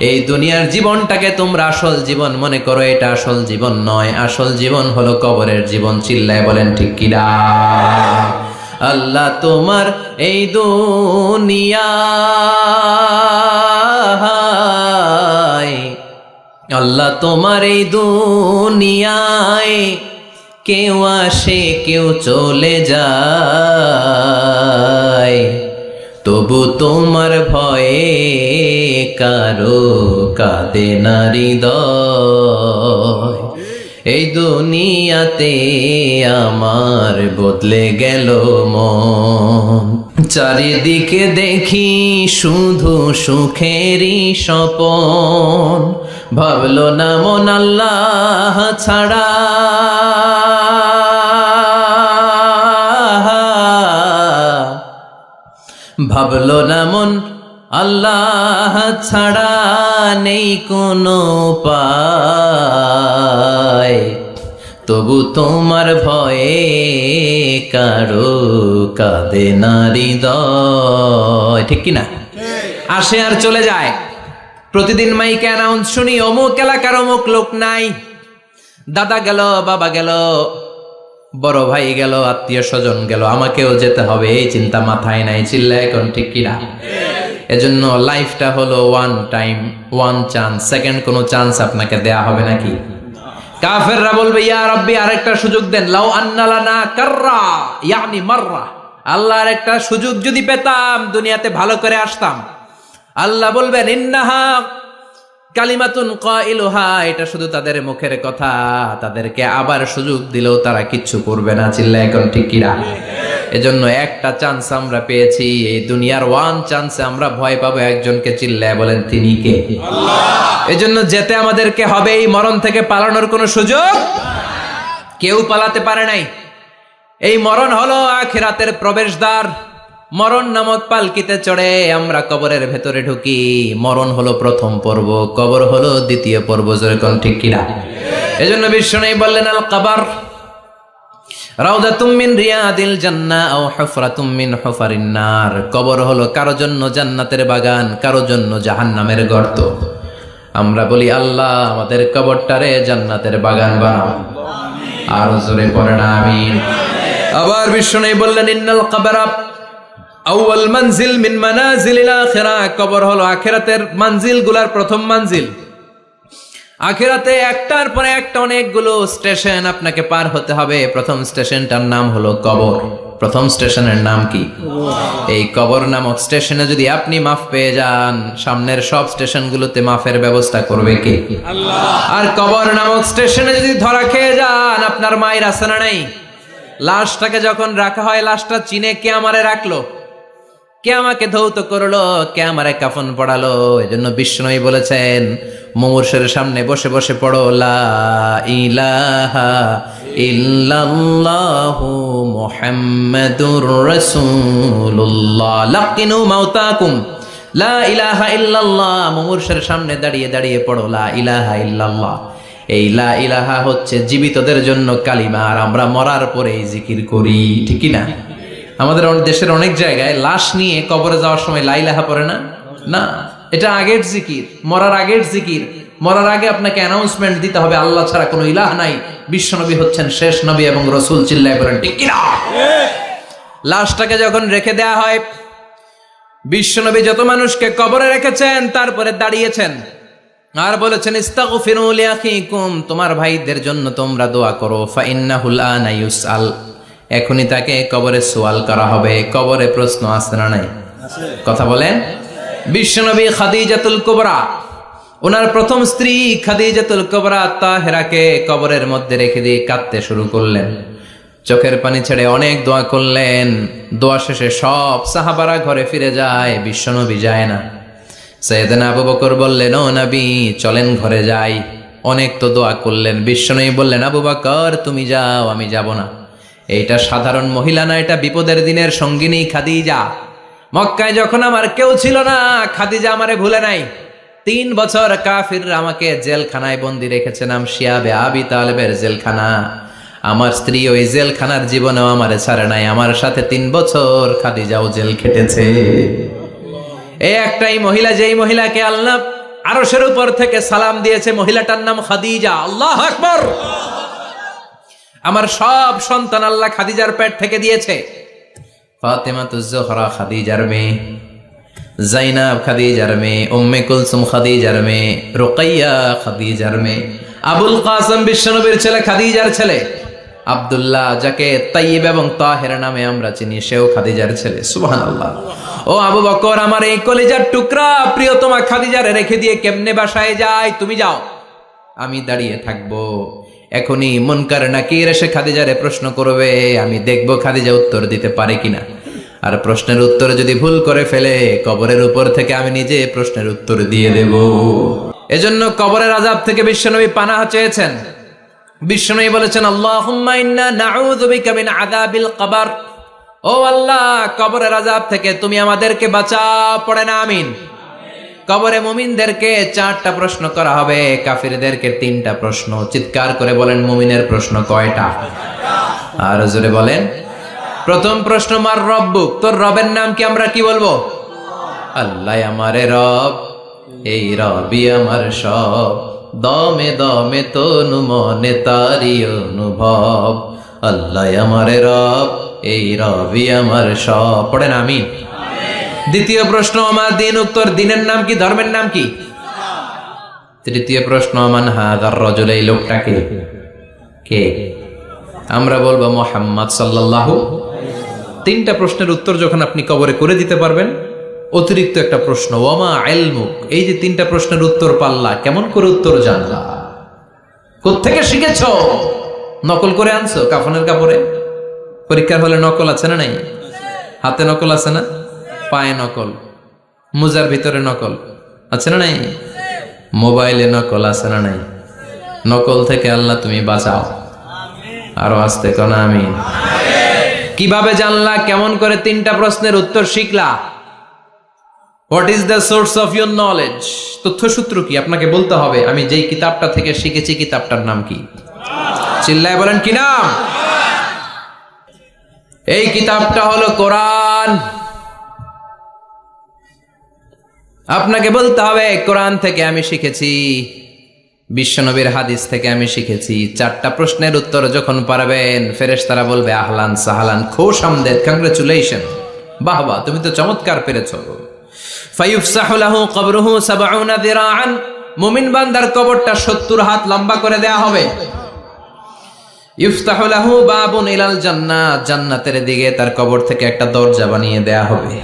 এই দুনিয়ার জীবনটাকে তোমরা আসল জীবন মনে করো, এটা আসল জীবন নয়। আসল জীবন হলো কবরের জীবন। চিল্লায় বলেন ঠিক কিনা? আল্লাহ তোমার এই দুনিয়ায়, আল্লাহ তোমার এই দুনিয়ায় কেউ আসে কেউ চলে যায়। তবু তোমার ভয়ে কারো কাঁদে না হৃদয়। এই দুনিয়াতে আমার বদলে গেল মন, চারিদিকে দেখি শুধু সুখেরই স্বপন। ভাবলো না মন আল্লাহ ছাড়া, ভাবলো না মন আল্লাহ ছাড়া নেই কোনো উপায়। তবু তোমার ভয়ে কারো কাঁদে না হৃদয়। ঠিক কিনা? আসে আর চলে যায়। প্রতিদিন মাইকে অ্যানাউন্স শুনি, অমুক এলাকার অমুক লোক নাই। দাদা গেল, বাবা গেল, বড় ভাই গেল, আত্মীয় স্বজন গেল, আমাকেও যেতে হবে, এই চিন্তা মাথায় নাই। চিল্লা এখন ঠিক কিনা? এজন্য লাইফটা হলো one time, one chance, second কোনো চান্স আপনাকে দেয়া হবে নাকি? কাফেররা বলবে, ইয়া রাব্বি আরেকটা সুযোগ দেন, লাউ আন্না লানা কাররা ইয়ানি মাররা, আল্লাহ আরেকটা সুযোগ যদি পেতাম দুনিয়াতে ভালো করে আসতাম। আল্লাহ বলবেন, ইন্নাহা কালিমাতুন কাইলুহা, এটা শুধু তাদের মুখের কথা, তাদেরকে আবার সুযোগ দিলেও তারা কিচ্ছু করবে না। চিল্লা এখন ঠিক কিনা? এজন্য একটা চান্স আমরা পেয়েছি, এই দুনিয়ার ওয়ান চান্সে আমরা ভয় পাবো একজনকে। চিল্লায় বলেন, তিনি কে? আল্লাহ। এজন্য যেতে আমাদেরকে হবে। এই মরণ থেকে পালানোর কোনো সুযোগ কেউ পালাতে পারে নাই। এই মরণ হলো আখিরাতের প্রবেশদ্বার। মরণ নামক পালকিতে চড়ে আমরা কবরের ভেতরে ঢুকি। মরণ হলো প্রথম পর্ব, কবর হলো দ্বিতীয় পর্ব। যেরকম ঠিক কিনা? এজন্য বিশ্বনবী বললেন, আল কবর রাউদাতুম মিন রিয়াদিল জান্নাহ আও হুফরাতুম মিন হুফারিন নার। কবর হলো কারো জন্য জান্নাতের বাগান, কারো জন্য জাহান্নামের গর্ত। আমরা বলি, আল্লাহ আমাদের কবরটারে জান্নাতের বাগান বানাও। আর জোরে পড়েন আমিন। আবার বিশ্বনবী বললেন, ইন্নাল কবরা আউয়াল মানজিল মিন মানাজিলিল আখিরাহ। কবর হলো আখিরাতের মানজিলগুলোর প্রথম মানজিল। আখিরাতে একটার পরে একটা অনেকগুলো স্টেশন আপনাকে পার হতে হবে। প্রথম স্টেশনটার নাম হলো কবর। প্রথম স্টেশনের নাম কি? এই কবর নামক স্টেশনে যদি আপনি মাফ পেয়ে যান, সামনের সব স্টেশনগুলোতে মাফের ব্যবস্থা করবে কে? আল্লাহ। আর কবর নামক স্টেশনে যদি ধরা খেয়ে যান, আপনার মায়ের আছে না নাই? লাশটাকে যখন রাখা হয়, লাশটা চিনে কে আমারে রাখলো, কে আমাকে ধৌত করলো, কে আমারে কাফন পড়ালো। এজন্য বিষ্ণুই বলেছেন, মুমূর্ষের সামনে বসে বসে পড়ো, লা ইলাহা ইল্লাল্লাহু মুহাম্মাদুর রাসূলুল্লাহ। লাকিনু মাউতাকুম, লা ইলাহা ইল্লাল্লাহ। মুমূর্ষের সামনে দাঁড়িয়ে দাঁড়িয়ে পড়ো, লা ইলাহা ইল্লাল্লাহ। এই লা ইলাহা হচ্ছে জীবিতদের জন্য কালিমা, আর আমরা মরার পরে এই জিকির করি। ঠিক কি না? আমাদের দেশের অনেক জায়গায় লাশ নিয়ে কবরে যাওয়ার সময় লা ইলাহা পড়ে না। না, এটা আগের জিকির, মরার আগের জিকির। মরার আগে আপনাকে অ্যানাউন্সমেন্ট দিতে হবে, আল্লাহ ছাড়া কোনো ইলাহ নাই, বিশ্বনবী হচ্ছেন শেষ নবী এবং রাসূল। চিল্লায় বলেন ঠিক কি না? লাশটাকে যখন রেখে দেয়া হয়, বিশ্বনবী যত মানুষকে কবরে রেখেছেন তারপরে দাঁড়িয়েছেন আর বলেছেন, ইস্তাগফিরু লিআখিকুম, তোমার ভাইদের জন্য তোমরা দোয়া করো। ফাইন্নাহুল আনা ইউসআল, এখনই তাকে কবরে সওয়াল করা হবে। কবরে প্রশ্ন আছে না নাই? কথা বলেন। বিশ্বনবী খাদিজাতুল কুবরা, ওনার প্রথম স্ত্রী খাদিজাতুল কুবরা তাহেরাকে কবরের মধ্যে রেখে দিয়ে কাঁদতে শুরু করলেন। চোখের পানি ছেড়ে অনেক দোয়া করলেন। দোয়া শেষে সব সাহাবারা ঘরে ফিরে যায়, বিশ্বনবী যায় না। সাইয়েদনা আবু বকর বললেন, ও নবী চলেন ঘরে যাই। অনেক তো দোয়া করলেন। বিশ্বনবী বললেন, আবু বকর তুমি যাও, আমি যাব না। এইটা সাধারণ মহিলা না, এটা বিপদের দিনের সঙ্গিনী খাদিজা। মক্কায় যখন আমার কেউ ছিল না, খাদিজা আমারে ভুলে নাই। 3 বছর কাফিররা আমাকে জেলখানায় বন্দি রেখেছে, নাম শিয়াবে আবি তালেবের জেলখানা। আমার স্ত্রী ওই জেলখানার জীবনেও আমারে ছাড়ে নাই। আমার সাথে 3 বছর খাদিজাও জেল খেটেছে। এই একটাই মহিলা, যেই মহিলাকে আল্লাহ আরশের উপর থেকে সালাম দিয়েছে, মহিলাটার নাম খাদিজা। আল্লাহু আকবার। আমার সব সন্তান আল্লাহ খাদিজার পেট থেকে দিয়েছে। ফাতেমাতুজ জোহরা খাদিজার মেয়ে, জাইনাব খাদিজার মেয়ে, উম্মে কুলসুম খাদিজার মেয়ে, রুকাইয়া খাদিজার মেয়ে, আবুল কাসেম বিশ্বনবীর ছেলে খাদিজার ছেলে, আব্দুল্লাহ যাকে তাইয়্যিব এবং তাহের নামে আমরা চিনি, সেও খাদিজার ছেলে। সুবহানাল্লাহ। ও আবু বকর, আমার এই কলিজার টুকরা প্রিয়তমা খাদিজারে রেখে দিয়ে কেমনে বাসায় যায়? তুমি যাও, আমি দাঁড়িয়ে থাকবো। এখনই মুনকার নাকির এসে খাদিজারে প্রশ্ন করবে, আমি দেখব খাদিজা উত্তর দিতে পারে কিনা। আর প্রশ্নের উত্তর যদি ভুল করে ফেলে, কবরের উপর থেকে আমি নিজে প্রশ্নের উত্তর দিয়ে দেব। এজন্য কবরের আযাব থেকে বিশ্বনবী পানাহ চেয়েছেন। বিশ্বনবী বলেছেন, আল্লাহুম্মা ইন্না নাউযু বিকা মিন আযাবিল কবর। ও আল্লাহ, কবরের আযাব থেকে তুমি আমাদেরকে বাঁচাও। পড়েন আমিন। কবরে মুমিনদেরকে 4টা প্রশ্ন করা হবে, কাফিরদেরকে 3টা প্রশ্ন। চিৎকার করে বলেন, মুমিনের প্রশ্ন কয়টা? আর জোরে বলেন। প্রথম প্রশ্ন, মার রব্বুক, তোর রবের নাম কি? আমরা কি বলবো? আল্লাহ আমারে রব, এই রবি আমার সব, দমে দমে তনু মনে তারি অনুভব। আল্লাহ আমারে রব, এই রবি আমার সব। পড়েন আমিন। দ্বিতীয় প্রশ্ন, আমার দিন, উত্তর দিনের নাম কি? ধর্মের নাম কি? তৃতীয় প্রশ্ন, মান হাযার রাজুল, এই লোকটাকে কে? আমরা বলবো মুহাম্মদ সাল্লাল্লাহু। 3টা প্রশ্নের উত্তর যখন আপনি কবরে করে দিতে পারবেন, অতিরিক্ত একটা প্রশ্ন, ওয়ামা ইলমুক, এই যে 3টা প্রশ্নের উত্তর পাল্লা, কেমন করে উত্তর জানলা? কোত্থেকে শিখেছো? নকল করে আনছো কাফনের কাপড়ে? পরীক্ষার হলে নকল আছে না নাই? হাতে নকল আছে না? পায়ে নকল, মুজার ভিতরে নকল আছে না নাই? মোবাইলে নকল আছে না নাই? নকল থেকে আল্লাহ তুমি বাঁচাও। আরো আসতে কোন আমিন। কিভাবে জানলা? কেমন করে 3টা প্রশ্নের উত্তর শিখলা? What is the source of your knowledge? তথ্যসূত্র কি? আপনাকে বলতে হবে, আমি যেই কিতাবটা থেকে শিখেছি কিতাবটার নাম কি? চিল্লায় বলেন, কি নাম? এই কিতাবটা হলো কোরআন। আপনাকে বলতে হবে, কোরআন থেকে আমি শিখেছি, বিশ্বনবীর হাদিস থেকে আমি শিখেছি। 4টা প্রশ্নের উত্তর যখন পারবেন, ফেরেশতারা বলবে, আহলান সাহালান, খুশ আমদেদ, কংগ্রেচুলেশন, বাহ বাহ, তুমি তো চমৎকার পেরেছো। ফায়ুফসাহু লাহু কবরুহু ৭০ যিরাআন, মুমিন বান্দার কবরটা ৭০ হাত লম্বা করে দেয়া হবে। ইফতাহু লাহু বাবুন ইলাল জান্নাহ, জান্নাতের দিকে তার কবর থেকে একটা দরজা বানিয়ে দেয়া হবে।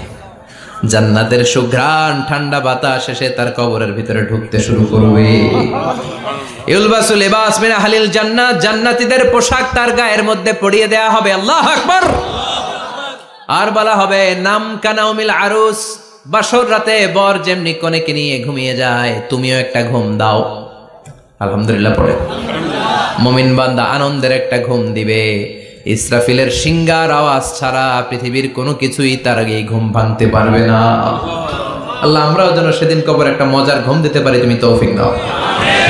জান্নাতের সুঘ্রাণ ঠান্ডা বাতাস এসে তার কবরের ভিতরে ঢুকতে শুরু করবে। ইউলবাসু লিবাস মিন আহলিল জান্নাহ, জান্নাতীদের পোশাক তার গায়ের মধ্যে পরিয়ে দেয়া হবে। আল্লাহু আকবার। আর বলা হবে, নাম কানাউমিল আরুস, বাসর রাতে বর যেমনি কনেকে নিয়ে ঘুমিয়ে যায়, তুমিও একটা ঘুম দাও। আলহামদুলিল্লাহ পড়ে। মুমিন বান্দা আনন্দের একটা ঘুম দিবে। ইসরাফিলের সিংগার আওয়াজ ছাড়া পৃথিবীর কোনো কিছুই তার আগে ঘুম ভাঙতে পারবে না। আল্লাহ আমরাও যেন সেদিন কবর একটা মজার ঘুম দিতে পারি, তুমি তৌফিক দাও।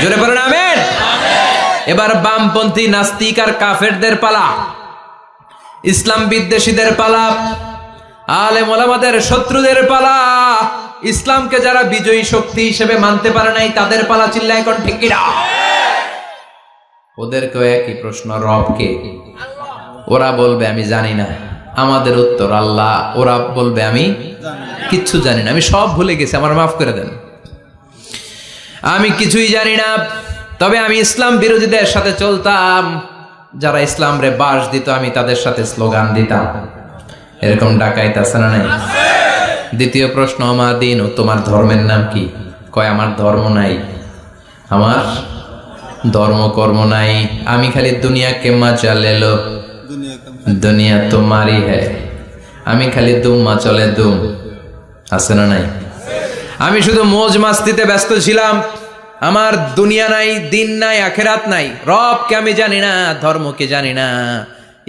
জোরে বলেন আমিন। এবার বামপন্থী নাস্তিক আর কাফেরদের পালা, ইসলাম বিদ্বেষীদের পালা, আলেম ওলামাদের শত্রুদের পালা, ইসলামকে যারা বিজয়ী শক্তি হিসেবে মানতে পারে নাই তাদের পালা। চিল্লায় কোন ঠিক কিনা? ওদেরকেও একই প্রশ্ন, রব কে? ওরা বলবে আমি জানি না। আমাদের উত্তর আল্লাহ। ওরা বলবে আমি কিচ্ছু জানি না, আমি সব ভুলে গেছি, আমার মাফ করে দেন, আমি কিছুই জানি না। তবে আমি ইসলাম বিরোধীদের সাথে চলতাম, যারা ইসলাম রে বাস দিত আমি তাদের সাথে স্লোগান দিতাম। এরকম ডাকাইত আছে না নাই? দ্বিতীয় প্রশ্ন, আমার দিন, ও তোমার ধর্মের নাম কি? কয় আমার ধর্ম নাই, আমার ধর্ম কর্ম নাই, আমি খালি দুনিয়া কে মজা লেলো, দুনিয়া তোমারই হ্যায়, আমি খালি দুম্মা চলে দুম। আছে না নাই? আমি শুধু মৌজ মাস্তিতে ব্যস্ত ছিলাম, আমার দুনিয়া নাই, দিন নাই, আখেরাত নাই, রবকে আমি জানি না, ধর্মকে জানি না।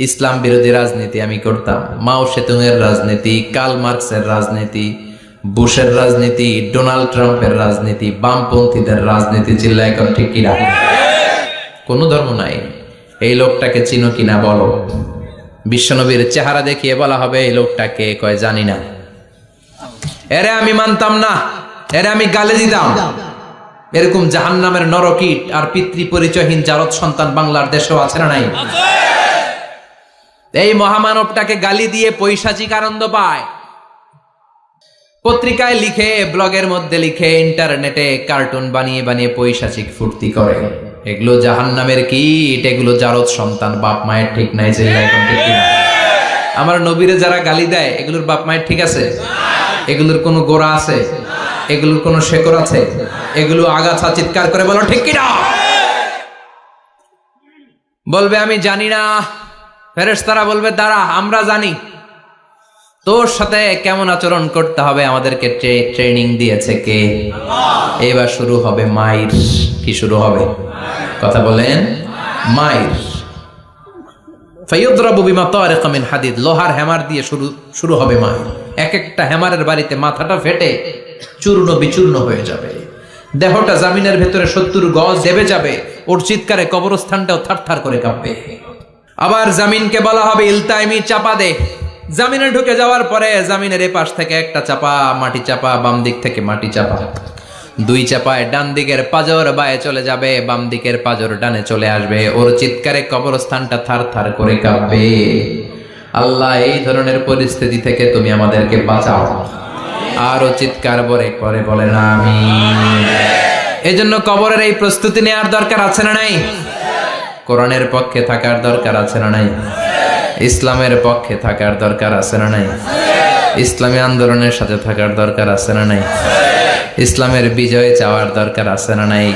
ইসলাম বিরোধী রাজনীতি আমি করতাম, মাও সেতুংয়ের রাজনীতি, কার্ল মার্কসের রাজনীতি, বুশের রাজনীতি, ডোনাল্ড ট্রাম্পের রাজনীতি, বামপন্থীদের রাজনীতি। চিল্লা এখন ঠিক কিনা? কোনো ধর্ম নাই। এই লোকটাকে চিনো কিনা বলো। বিশ্বনবীর চেহারা দেখিয়ে বলা হবে এই লোকটাকে, কয় জানি না। এরে আমি মানতাম না, এরে আমি গালে দিতাম। এরকম জাহান্নামের নরকীট আর পিতৃ পরিচয়হীন জারদ সন্তান বাংলার দেশেও আছে না নাই? এই মহামানবটাকে গালি দিয়ে পৈশাচিক আনন্দ পায়। পত্রিকায় লিখে, ব্লগের মধ্যে লিখে, ইন্টারনেটে কার্টুন বানিয়ে বানিয়ে পৈশাচিক ফুর্তি করে। এগুলো জাহান্নামের কীট, এগুলো জারদ সন্তান, বাপ মায়ের ঠিক নাই। আমার নবীরে যারা গালি দেয় এগুলোর বাপ মায়ের ঠিক আছে? এগুলোর কোনো গোড়া আছে? এগুলোর কোনো শেকড় আছে? এগুলো আগাছা? চিৎকার করে বলো ঠিক কিনা। বলবে আমি জানি না, ফেরেশতারা বলবে দাঁড়া আমরা জানি, তোর সাথে কেমন আচরণ করতে হবে আমাদেরকে ট্রেনিং দিয়েছে কে? এবার শুরু হবে মাইর। কি শুরু হবে? কথা বলেন, মাইর। ফায়ুদরাবু বিমা তারিকা মিন হাদিদ, লোহার হ্যামার দিয়ে শুরু হবে মাইর। এক একটা হ্যামারের বাড়িতে মাথাটা ফেটে চূর্ণ বিচূর্ণ হয়ে যাবে, দেহটা জামিনের ভেতরে 70 গজ দেবে যাবে, ওর চিৎকারে কবরস্থানটাও থারথার করে কাঁপবে। আবার জামিনকে বলা হবে ইলতাইমি, চাপা দে। জামিনে ঢুকে যাওয়ার পরে জামিনের এ পাশ থেকে একটা চাপা, মাটি চাপা, বাম দিক থেকে মাটি চাপা, 2 চাপায় ডান দিকের পাজর বায়ে চলে যাবে, বাম দিকের পাজর ডানে চলে আসবে, ওর চিৎকারে কবরস্থানটা থার থার করে কাঁপবে। আল্লাহ এই ধরনের পরিস্থিতি থেকে তুমি আমাদেরকে বাঁচাও। আরো চিৎকার করে বলেন আমিন। এজন্য কবরের এই প্রস্তুতি নেওয়ার দরকার আছে না নাই? কোরআনের পক্ষে থাকার দরকার আছে না নাই? ইসলামের পক্ষে থাকার দরকার আছে না নাই? ইসলামী আন্দোলনের সাথে থাকার দরকার আছে না নাই? ইসলামের বিজয় চাওয়ার দরকার আছে না নাই?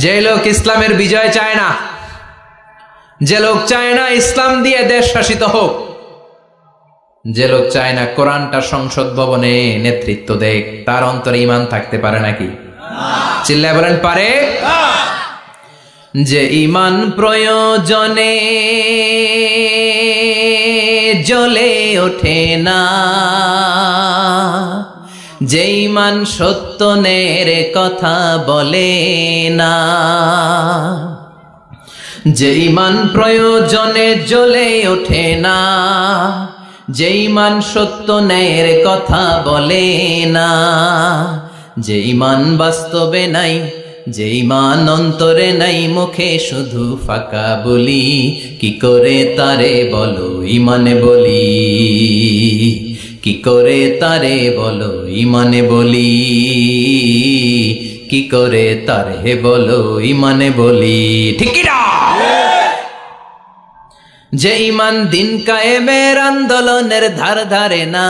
যে লোক ইসলামের বিজয় চায় না, যে লোক চায় না ইসলাম দিয়ে দেশ শাসিত হোক, যে লোক চায় না কোরআনটা সংসদ ভবনে নেতৃত্ব দেখ, তার অন্তরে ঈমান থাকতে পারে নাকি? চিল্লায় বলেন পারে? যে ঈমান প্রয়োজনে জ্বলে ওঠে না, যে ঈমান সত্যনের কথা বলে না, যে ঈমান প্রয়োজনে জ্বলে ওঠে না, যে ঈমান সত্য ন্যায়ের কথা বলে না, যে ঈমান বাস্তবে নাই, যে ঈমান অন্তরে নাই, মুখে শুধু ফাঁকা বলি, কি করে তারে বলো ঈমানে বলি, কি করে তারে বলো ঈমানে বলি, কি করে তারে বলো ঈমানে বলি, ঠিক কি না? যে ঈমান দিন কায়েমের আন্দোলনের ধার ধারে না,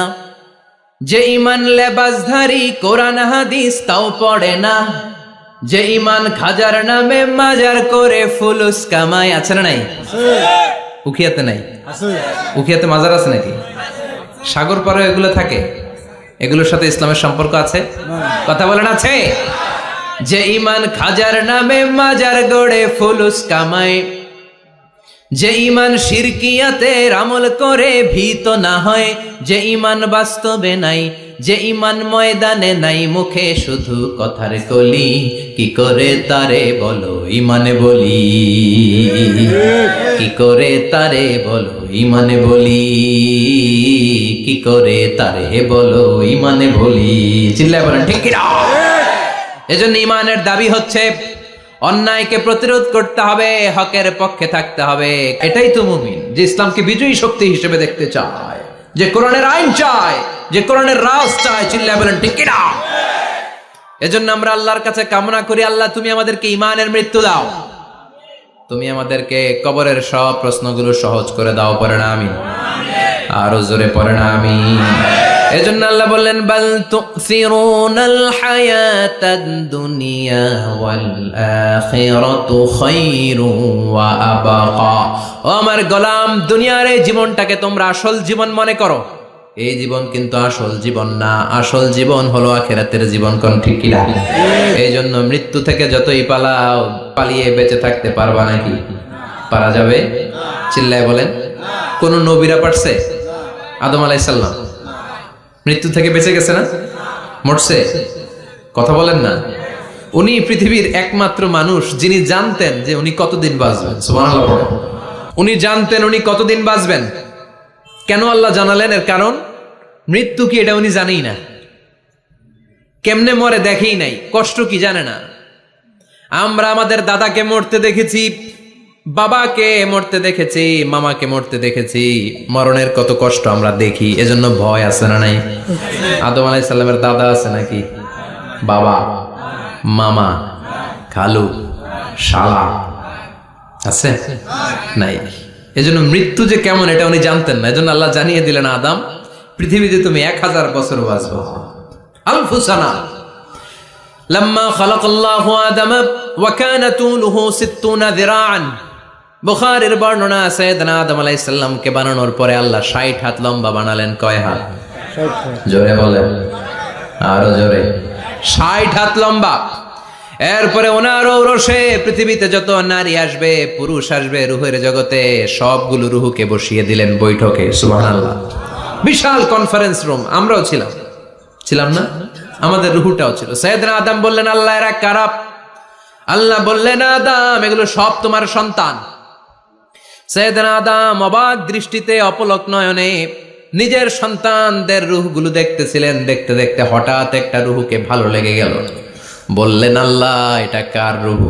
যে ঈমান লেবাসধারী কোরআন হাদিস তাও পড়ে না, যে ঈমান খাজার নামে মাজার করে ফুলুস কামায়, আছে না নাই? উখিয়াতে নাই? উখিয়াতে মাজার আছে নাকি? সাগর পারে এগুলো থাকে? এগুলোর সাথে ইসলামের সম্পর্ক আছে? কথা বলেন আছে? যে ঈমান খাজার নামে মাজার গড়ে ফুলুস কামায়, যে ঈমান শিরকিয়াতের আমল করে ভীত না হয়, যে ঈমান বাস্তবে নাই, যে ঈমান ময়দানে নাই, মুখে শুধু কথার কলি, কি করে তারে বলো ঈমানে বলি, কি করে তারে বলো ঈমানে বলি, কি করে তারে বলো ঈমানে বলি, চিল্লায় বলেন ঠিক কি না? এজন্য ঈমানের দাবি হচ্ছে অন্যায়কে প্রতিরোধ করতে হবে, হকের পক্ষে থাকতে হবে। এটাই তো মুমিন, যে ইসলামকে বিজয়ী শক্তি হিসেবে দেখতে চায়, যে কোরআনের আইন চায়, যে কোরআনের রাজ চায়। চিল্লায় বলেন ঠিক কি না? এজন্য আমরা আল্লাহর কাছে কামনা করি, আল্লাহ তুমি আমাদেরকে ঈমানের মৃত্যু দাও, তুমি আমাদেরকে কবরের সব প্রশ্নগুলো সহজ করে দাও। পড়ে না আমিন? আরো জোরে পড়ে না আমিন? এজন্য আল্লাহ বললেন বাল তুসিরুনাল হায়াতাদ দুনিয়া ওয়াল আখিরাতু খায়রু ওয়া আবাকা। ও আমার গোলাম, দুনিয়ার এই জীবনটাকে তোমরা আসল জীবন মনে করো, এই জীবন কিন্তু আসল জীবন না, আসল জীবন হলো আখিরাতের জীবন। কোন ঠিক কি না? এই জন্য মৃত্যু থেকে যতই পালাও, পালিয়ে বেঁচে থাকতে পারবা নাকি? পারা যাবে? চিল্লায় বলেন। কোন নবীরা পারছে? আদম আলাইহিস সালাম মৃত্যু থেকে বেঁচে গেছে না? মরছে? কথা বলেন না। উনি পৃথিবীর একমাত্র মানুষ যিনি জানতেন যে উনি কতদিন বাঁচবেন। সুবহানাল্লাহ। উনি জানতেন উনি কতদিন বাঁচবেন। কেন আল্লাহ জানালেন? এর কারণ মৃত্যু কি এটা উনি জানেই না, কেমনে মরে দেখেই নাই, কষ্ট কি জানে না। আমরা আমাদের দাদাকে মরতে দেখেছি, বাবাকে মরতে দেখেছি, মামাকে মরতে দেখেছি, মরণের কত কষ্ট আমরা দেখি, এজন্য ভয় আছে না নাই? আদম আলাইহিস সালামের দাদা আছে নাকি? বাবা, মামা, খালু, শালা আছে নাই? এজন্য মৃত্যু যে কেমন এটা উনি জানতেন না, এজন্য আল্লাহ জানিয়ে দিলেন আদম পৃথিবীতে তুমি 1000 বছর বাঁচবো। আলফু সানা। লাম্মা খালাকাল্লাহু আদামা ওয়া কানা তুলুহু 60 যিরাআন। বুখারীর বর্ণনা, সাইয়েদনা আদম আলাইহিস সালামকে বানানোর পরে আল্লাহ 60 হাত লম্বা বানালেন। কয় হাত? 60 হাত। জোরে বলেন, আরো জোরে। 60 হাত লম্বা। এরপরে ওনার ঔরসে পৃথিবীতে যত নারী আসবে, পুরুষ আসবে রূহের জগতে, সবগুলো রূহকে বসিয়ে দিলেন বৈঠকে। সুবহানাল্লাহ। বিশাল কনফারেন্স রুম। আমরাও ছিলাম না? আমাদের রূহটাও ছিল। সাইয়েদনা আদম বললেন, আল্লাহ এরা কারা? আল্লাহ বললেন, আদম এগুলো সব তোমার সন্তান। সাইয়েদনা আদম অবাক দৃষ্টিতে, অপলক নয়নে নিজের সন্তানদের রূহগুলো দেখতেছিলেন। দেখতে দেখতে হঠাৎ একটা রূহকে ভালো লেগে গেল। বললেন, আল্লাহ এটা কার রূহ?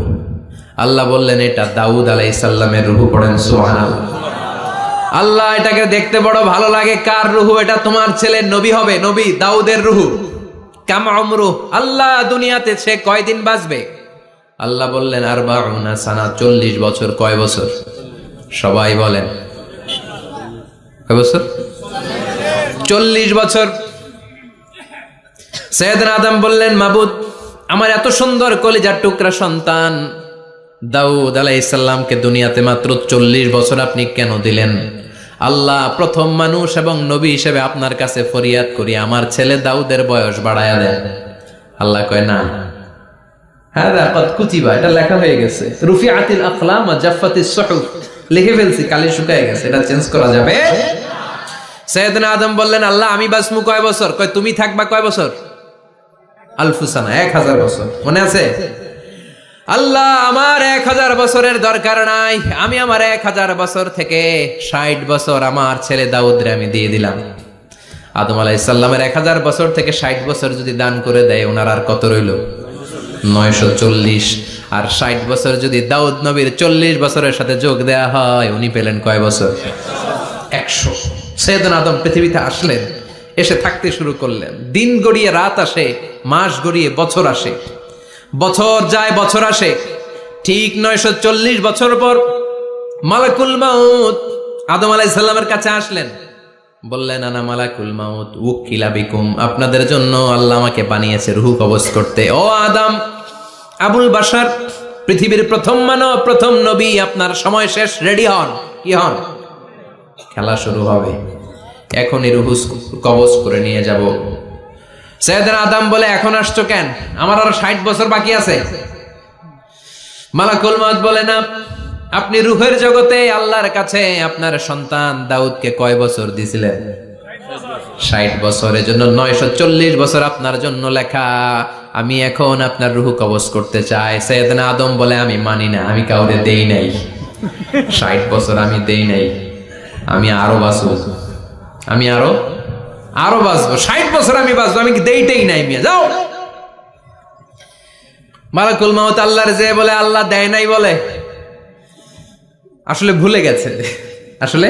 আল্লাহ বললেন, এটা দাউদ আলাইহিস সালামের রূহ। পড়েন সুবহানাল্লাহ। আল্লাহ এটাকে দেখতে বড় ভালো লাগে, কার রূহ? এটা তোমার ছেলে নবী হবে, নবী দাউদের রূহ। কাম উমরু, আল্লাহ দুনিয়াতে সে কয়দিন বাঁচবে? আল্লাহ বললেন, 40 সানা, 40 বছর। কয় বছর? সবাই বলেন, কয় বছর? 40 বছর। সাইয়েদনা আদম বললেন, মাবুদ আমার এত সুন্দর কলিজার টুকরা সন্তান দাউদ আলাইহিস সালামকে দুনিয়াতে মাত্র 40 বছর আপনি কেন দিলেন? আল্লাহ, প্রথম মানুষ এবং নবী হিসেবে আপনার কাছে ফরিয়াদ করি, আমার ছেলে দাউদের বয়স বাড়ায়া দেন। আল্লাহ কয়, না, হাদা কদ কুতিবা, এটা লেখা হয়ে গেছে। রুফিআতিল আকলাম ওয়া জাফফাতিস সুহুফ, লিখে ফেলছি, কালি শুকায় গেছে, এটা চেঞ্জ করা যাবে? সাইয়েদনা আদম বললেন, আল্লাহ আমি বাঁচমু কয় বছর? কয় তুমি থাকবা কয় বছর? আলফু সানা, 1000 বছর। মনে আছে? আল্লাহ আমার 1000 বছরের দরকার নাই, আমি আমার 1000 বছর থেকে 60 বছর আমার ছেলে দাউদরে আমি দিয়ে দিলাম। আদম আলাইহিস সালামের 1000 বছর থেকে 60 বছর যদি দান করে দেয়, ওনার আর কত রইল? 940। আর 60 বছর যদি দাউদ নবীর 40 বছরের সাথে যোগ দেয়া হয়, উনি পেলেন কয় বছর? 100। সাইয়েদনা আদম পৃথিবীতে আসলেন, এসে থাকতে শুরু করলেন। দিন গড়িয়ে রাত আসে, মাস গড়িয়ে বছর আসে, বছর যায় বছর আসে। ঠিক 940 বছর পর মালাকুল মাউত আদম আলাইহিস সালামের কাছে আসলেন। বললেন, আনা মালাকুল মাউত উকিলা বিকুম, আপনাদের জন্য আল্লাহ আমাকে বানিয়েছে রূহ কবজ করতে। ও আদম, আবুল বাশার, পৃথিবীর প্রথম মানব, প্রথম নবী, আপনার সময় শেষ, রেডি হন। কি হন? খেলা শুরু হবে, এখনই রূহ কবজ করে নিয়ে যাব। সাইয়েদনা আদম বলে, এখন আসছো কেন? আমার আরো 60 বছর বাকি আছে। মালাকুল মাউত বলে, না, আপনি রূহের জগতে আল্লাহর কাছে আপনার সন্তান দাউদকে কয় বছর দিয়েছিলেন? 60 বছর। এজন্য 940 বছর আপনার জন্য লেখা। আমি এখন আপনার রূহ কবজ করতে চাই। সাইয়েদনা আদম বলে, আমি মানি না, আমি কাউরে দেই নাই। 60 বছর আমি দেই নাই, আমি আরো বাঁচবো, আমি আরো বাঁচবো, 60 বছর আমি বাঁচবো, আমি দেইটাই নাই। মিয়া যাও। মালাকুল মাউত আল্লাহর যে বলে, আল্লাহ দেয় নাই বলে, আসলে ভুলে গেছে। আসলে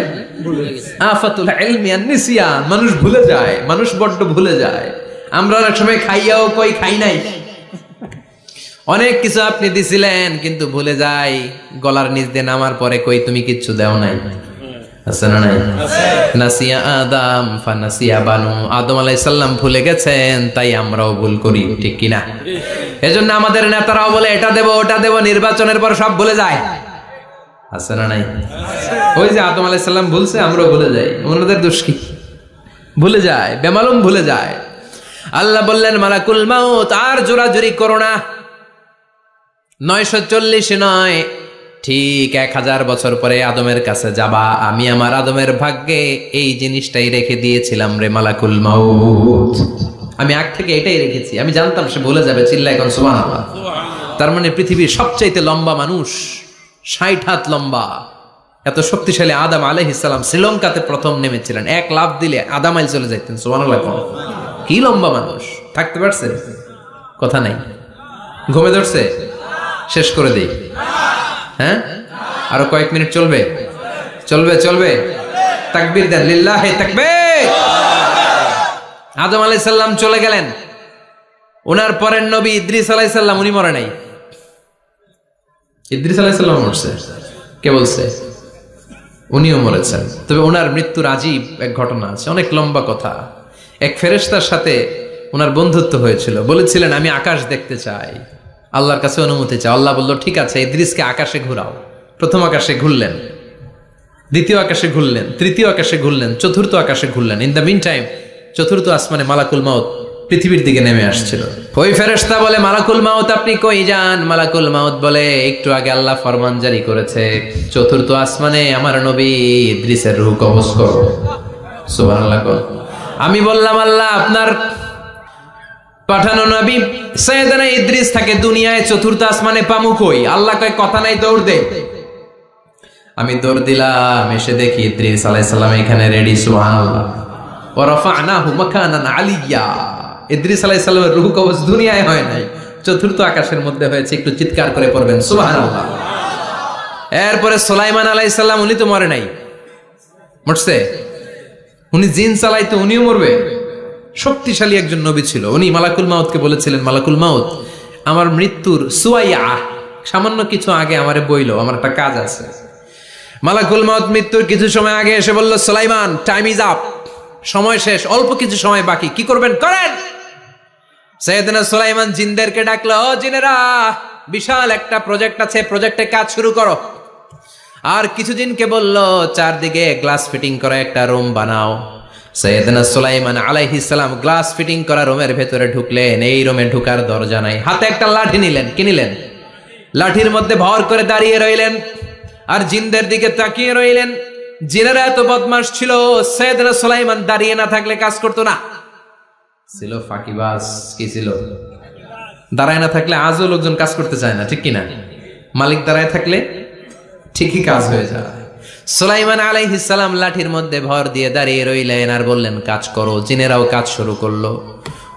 আফাতুল ইলমি আন নিসিয়ান, মানুষ ভুলে যায়, মানুষ বড্ড ভুলে যায়। আমরা অনেক সময় খাইয়াও কই খাই নাই। অনেক কিছু আপনি দিছিলেন, কিন্তু ভুলে যাই। গলার নিচ দিয়ে নামার পরে কই তুমি কিচ্ছু দেও নাই। আছে না নাই? নাসিয়া আদম ফানাসিয়া বানু, আদম আলাইহিস সালাম ভুলে গেছেন, তাই আমরাও ভুল করি, ঠিক কি না? এজন্য আমাদের নেতারাও বলে, এটা দেব ওটা দেব, নির্বাচনের পর সব ভুলে যায়। আছে না নাই? ওই যে আদম আলাইহিস সালাম ভুলছে, আমরাও ভুলে যাই। ওনাদের দোষ কি? ভুলে যায়, বেমালুম ভুলে যায়। আল্লাহ বললেন, মালাকুল মাউত আর জোরাজুরি করো না। 940 নয়, ঠিক 1000 বছর পরে আদমের কাছে যাবা। আমি আমার আদমের ভাগ্যে এই জিনিসটাই রেখে দিয়েছিলাম রে মালাকুল মাউত। আমি আগ থেকে এটাই রেখেছি, আমি জানতাম সে ভুলে যাবে। চিল্লা এখন সুবহানাল্লাহ। তার মানে পৃথিবীর সবচাইতে লম্বা মানুষ, 60 হাত লম্বা, এত শক্তিশালী আদম আলাইহিস সালাম শ্রীলঙ্কাতে প্রথম নেমেছিলেন। এক লাফ দিলে আদামাইল চলে যাইতেন। সুবহানাল্লাহ। কি লম্বা মানুষ! থাকতে পারছে? কথা নাই। ঘুমে ধরছে? শেষ করে দেই। হ্যাঁ, আরো কয়েক মিনিট চলবে? চলবে। তাকবীর দেন, লিল্লাহি তাকবীর। আদম আলাইহিস সালাম চলে গেলেন। ওনার পরের নবী ইদ্রিস আলাইহিস সালাম, উনি মরে নাই। ইদ্রিস আলাইহিস সালাম মরছে। কে বলছে? উনিও মরেছেন। তবে ওনার মৃত্যুর আজীব এক ঘটনা আছে, অনেক লম্বা কথা। এক ফেরেশতার সাথে ওনার বন্ধুত্ব হয়েছিল, বলেছিলেন আমি আকাশ দেখতে চাই, আল্লাহর কাছে অনুমতি চাই। আল্লাহ বলল ঠিক আছে, ইদ্রিসকে আকাশে ঘুরাও। প্রথম আকাশে ঘুরলেন, দ্বিতীয় আকাশে ঘুরলেন, তৃতীয় আকাশে ঘুরলেন, চতুর্থ আকাশে ঘুরলেন। ইন দ্য মিন টাইম চতুর্থ আসমানে মালাকুল মাউত পৃথিবীর দিকে নেমে আসছিল। ওই ফেরেশতা বলে মালাকুল মাউত আপনি কই যান? মালাকুল মাউত বলে একটু আগে আল্লাহ ফরমান জারি করেছে, চতুর্থ আসমানে আমার নবী ইদ্রিসের রূহ কবজ করো। সুবহানাল্লাহ। আমি বললাম আল্লাহ আপনার পাঠানো নবী সাইয়েদনা ইদ্রিস থাকে দুনিয়ায়, চতুর্থ আসমানে পামু কই? আল্লাহ কয় কথা নাই, দৌড় দে। আমি দৌড় দিলাম, এসে দেখি ইদ্রিস আলাইহিস সালাম এখানে রেডি। সুবহানাল্লাহ। ওয়া রাফা'নাহু মাকানান আলিয়্যা। ইদ্রিস আলাইহিস সালামের রূহ কবজ দুনিয়ায় হয় নাই, চতুর্থ আকাশের মধ্যে হয়েছে। একটু চিৎকার করে পড়বেন সুবহানাল্লাহ। এরপরে সুলাইমান আলাইহিস সালাম, উনি তো মরে নাই, মরছে। উনি জিন চালাইতো, উনিও মরবে। শক্তিশালী একজন নবী ছিল। উনি মালাকুল মাউতকে বলেছিলেন, মালাকুল মাউত আমার মৃত্যুর সুয়াইয়া সামান্য কিছু আগে আমারে বইলো, আমার একটা কাজ আছে। মালাকুল মাউত মৃত্যুর কিছু সময় আগে এসে বলল, সুলাইমান টাইম ইজ আপ, সময় শেষ, অল্প কিছু সময় বাকি, কি করবেন করেন। সাইয়েদনা সুলাইমান জিনদেরকে ডাকলো, ও জিনেরা, বিশাল একটা প্রজেক্ট আছে, প্রজেক্টে কাজ শুরু করো। আর কিছু জিনকে বলল, চারদিকে গ্লাস ফিটিং করা একটা রুম বানাও। সাইয়েদনা সুলাইমান আলাইহিস সালাম গ্লাস ফিটিং করা রুমের ভেতরে ঢুকলেন। এই রুমে ঢুকার দরজা নাই, হাতে একটা লাঠি নিলেন। কি নিলেন? লাঠির মধ্যে ভর করে দাঁড়িয়ে রইলেন আর জিনদের দিকে তাকিয়ে রইলেন। জিনেরা এত বদমাশ ছিল, সাইয়েদনা সুলাইমান দাঁড়িয়ে না থাকলে কাজ করতো না। ছিল ফাঁকিবাজ। কি ছিল? দাঁড়ায় না থাকলে আজও লোকজন কাজ করতে চায় না, ঠিক কিনা? মালিক দাঁড়ায় থাকলে ঠিকই কাজ হয়ে যায়। সুলাইমান আলাইহিস সালাম লাঠির মধ্যে ভর দিয়ে দাঁড়িয়ে রইলেন আর বললেন কাজ করো। জিনেরাও কাজ শুরু করলো।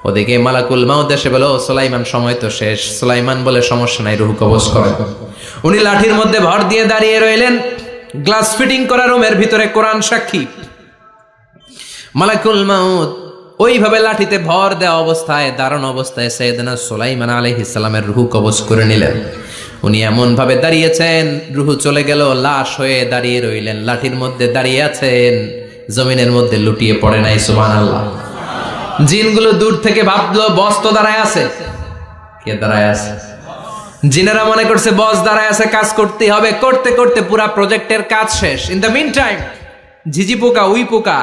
ওদিকে মালাকুল মাউত এসে বলো, সুলাইমান সময় তো শেষ। সুলাইমান বলে সমস্যা নাই, রূহ কবজ করে। উনি লাঠির মধ্যে ভর দিয়ে দাঁড়িয়ে রইলেন। গ্লাস ফিটিং করা রুমের ভিতরে কোরআন সাক্ষী। মালাকুল মাউত ওইভাবে লাঠিতে ভর দেওয়া অবস্থায়, দাঁড়ানো অবস্থায় সাইয়েদনা সুলাইমান আলাইহিস সালামের রূহ কবজ করে নিলেন। উনি এমন ভাবে দাঁড়িয়েছেন, রূহ চলে গেল, লাশ হয়ে দাঁড়িয়ে রইলেন। লাঠির মধ্যে দাঁড়িয়ে আছেন, জমিনের মধ্যে লুটিয়ে পড়ে নাই। সুবহানাল্লাহ। জিনগুলো দূর থেকে ভাবলো বস তো দাঁড়ায় আছে। কে দাঁড়ায় আছে? জিনেরা মনে করছে বস দাঁড়ায় আছে, কাজ করতে হবে। করতে করতে পুরা প্রজেক্টের কাজ শেষ। ইন দ্য মিন টাইম ঝিঝি পোকা, উই পোকা,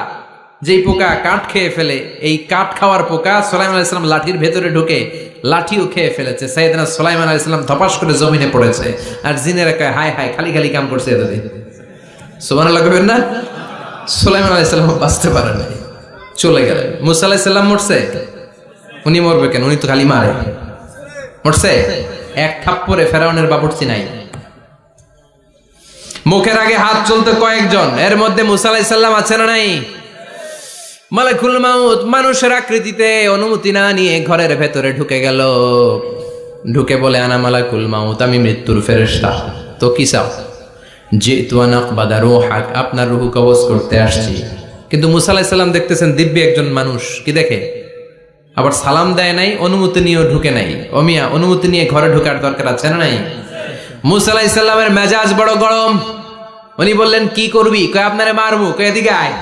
যেই পোকা কাঠ খেয়ে ফেলে, এই কাঠ খাওয়ার পোকা সুলাইমান আলাইহিস সালাম লাঠির ভেতরে ঢুকে লাঠিও খেয়ে ফেলেছে। সাইয়েদনা সুলাইমান আলাইহিস সালাম ধপাস করে জমিনে পড়েছে। আর জিনেরা কয় হায় হায়, খালি খালি কাম করছে এতদিন। সুবহানাল্লাহ কইবেন না? সুলাইমান আলাইহিস সালাম বাঁচতে পারে নাই, চলে গেলেন। মুসা আলাইহিস সালাম মরছে। উনি মরবে কেন? উনি তো খালি মারে। মরছে এক থাপ্পড়ে, ফেরাউনের বাবুর্চি নাই। মুখের আগে হাত চলতে কয়েকজন, এর মধ্যে মুসা আলাইহিস সালাম আছে না নাই? মালাকুল মাউত মানুষের আকৃতিতে অনুমতি না নিয়ে ঘরের ভেতরে ঢুকে গেল। ঢুকে বলে, আনা মালাকুল মাউত, আমি মৃত্যুর ফেরেশতা। তো কি চাও? জিতু আন আকবাদা রূহাক, আপনার রূহ কবজ করতে আসছি। কিন্তু মুসা আলাইহিস সালাম দেখতেছেন দিব্যি একজন মানুষ, কি দেখে? আবার সালাম দেয় নাই, অনুমতি নিয়েও ঢুকে নাই। অমিয়া, অনুমতি নিয়ে ঘরে ঢোকার দরকার আছে না নাই? মুসা আলাইহিস সালামের মেজাজ বড় গরম। উনি বললেন কি করবি? কয় আপনারে মারমু। কয় এদিকে আয়।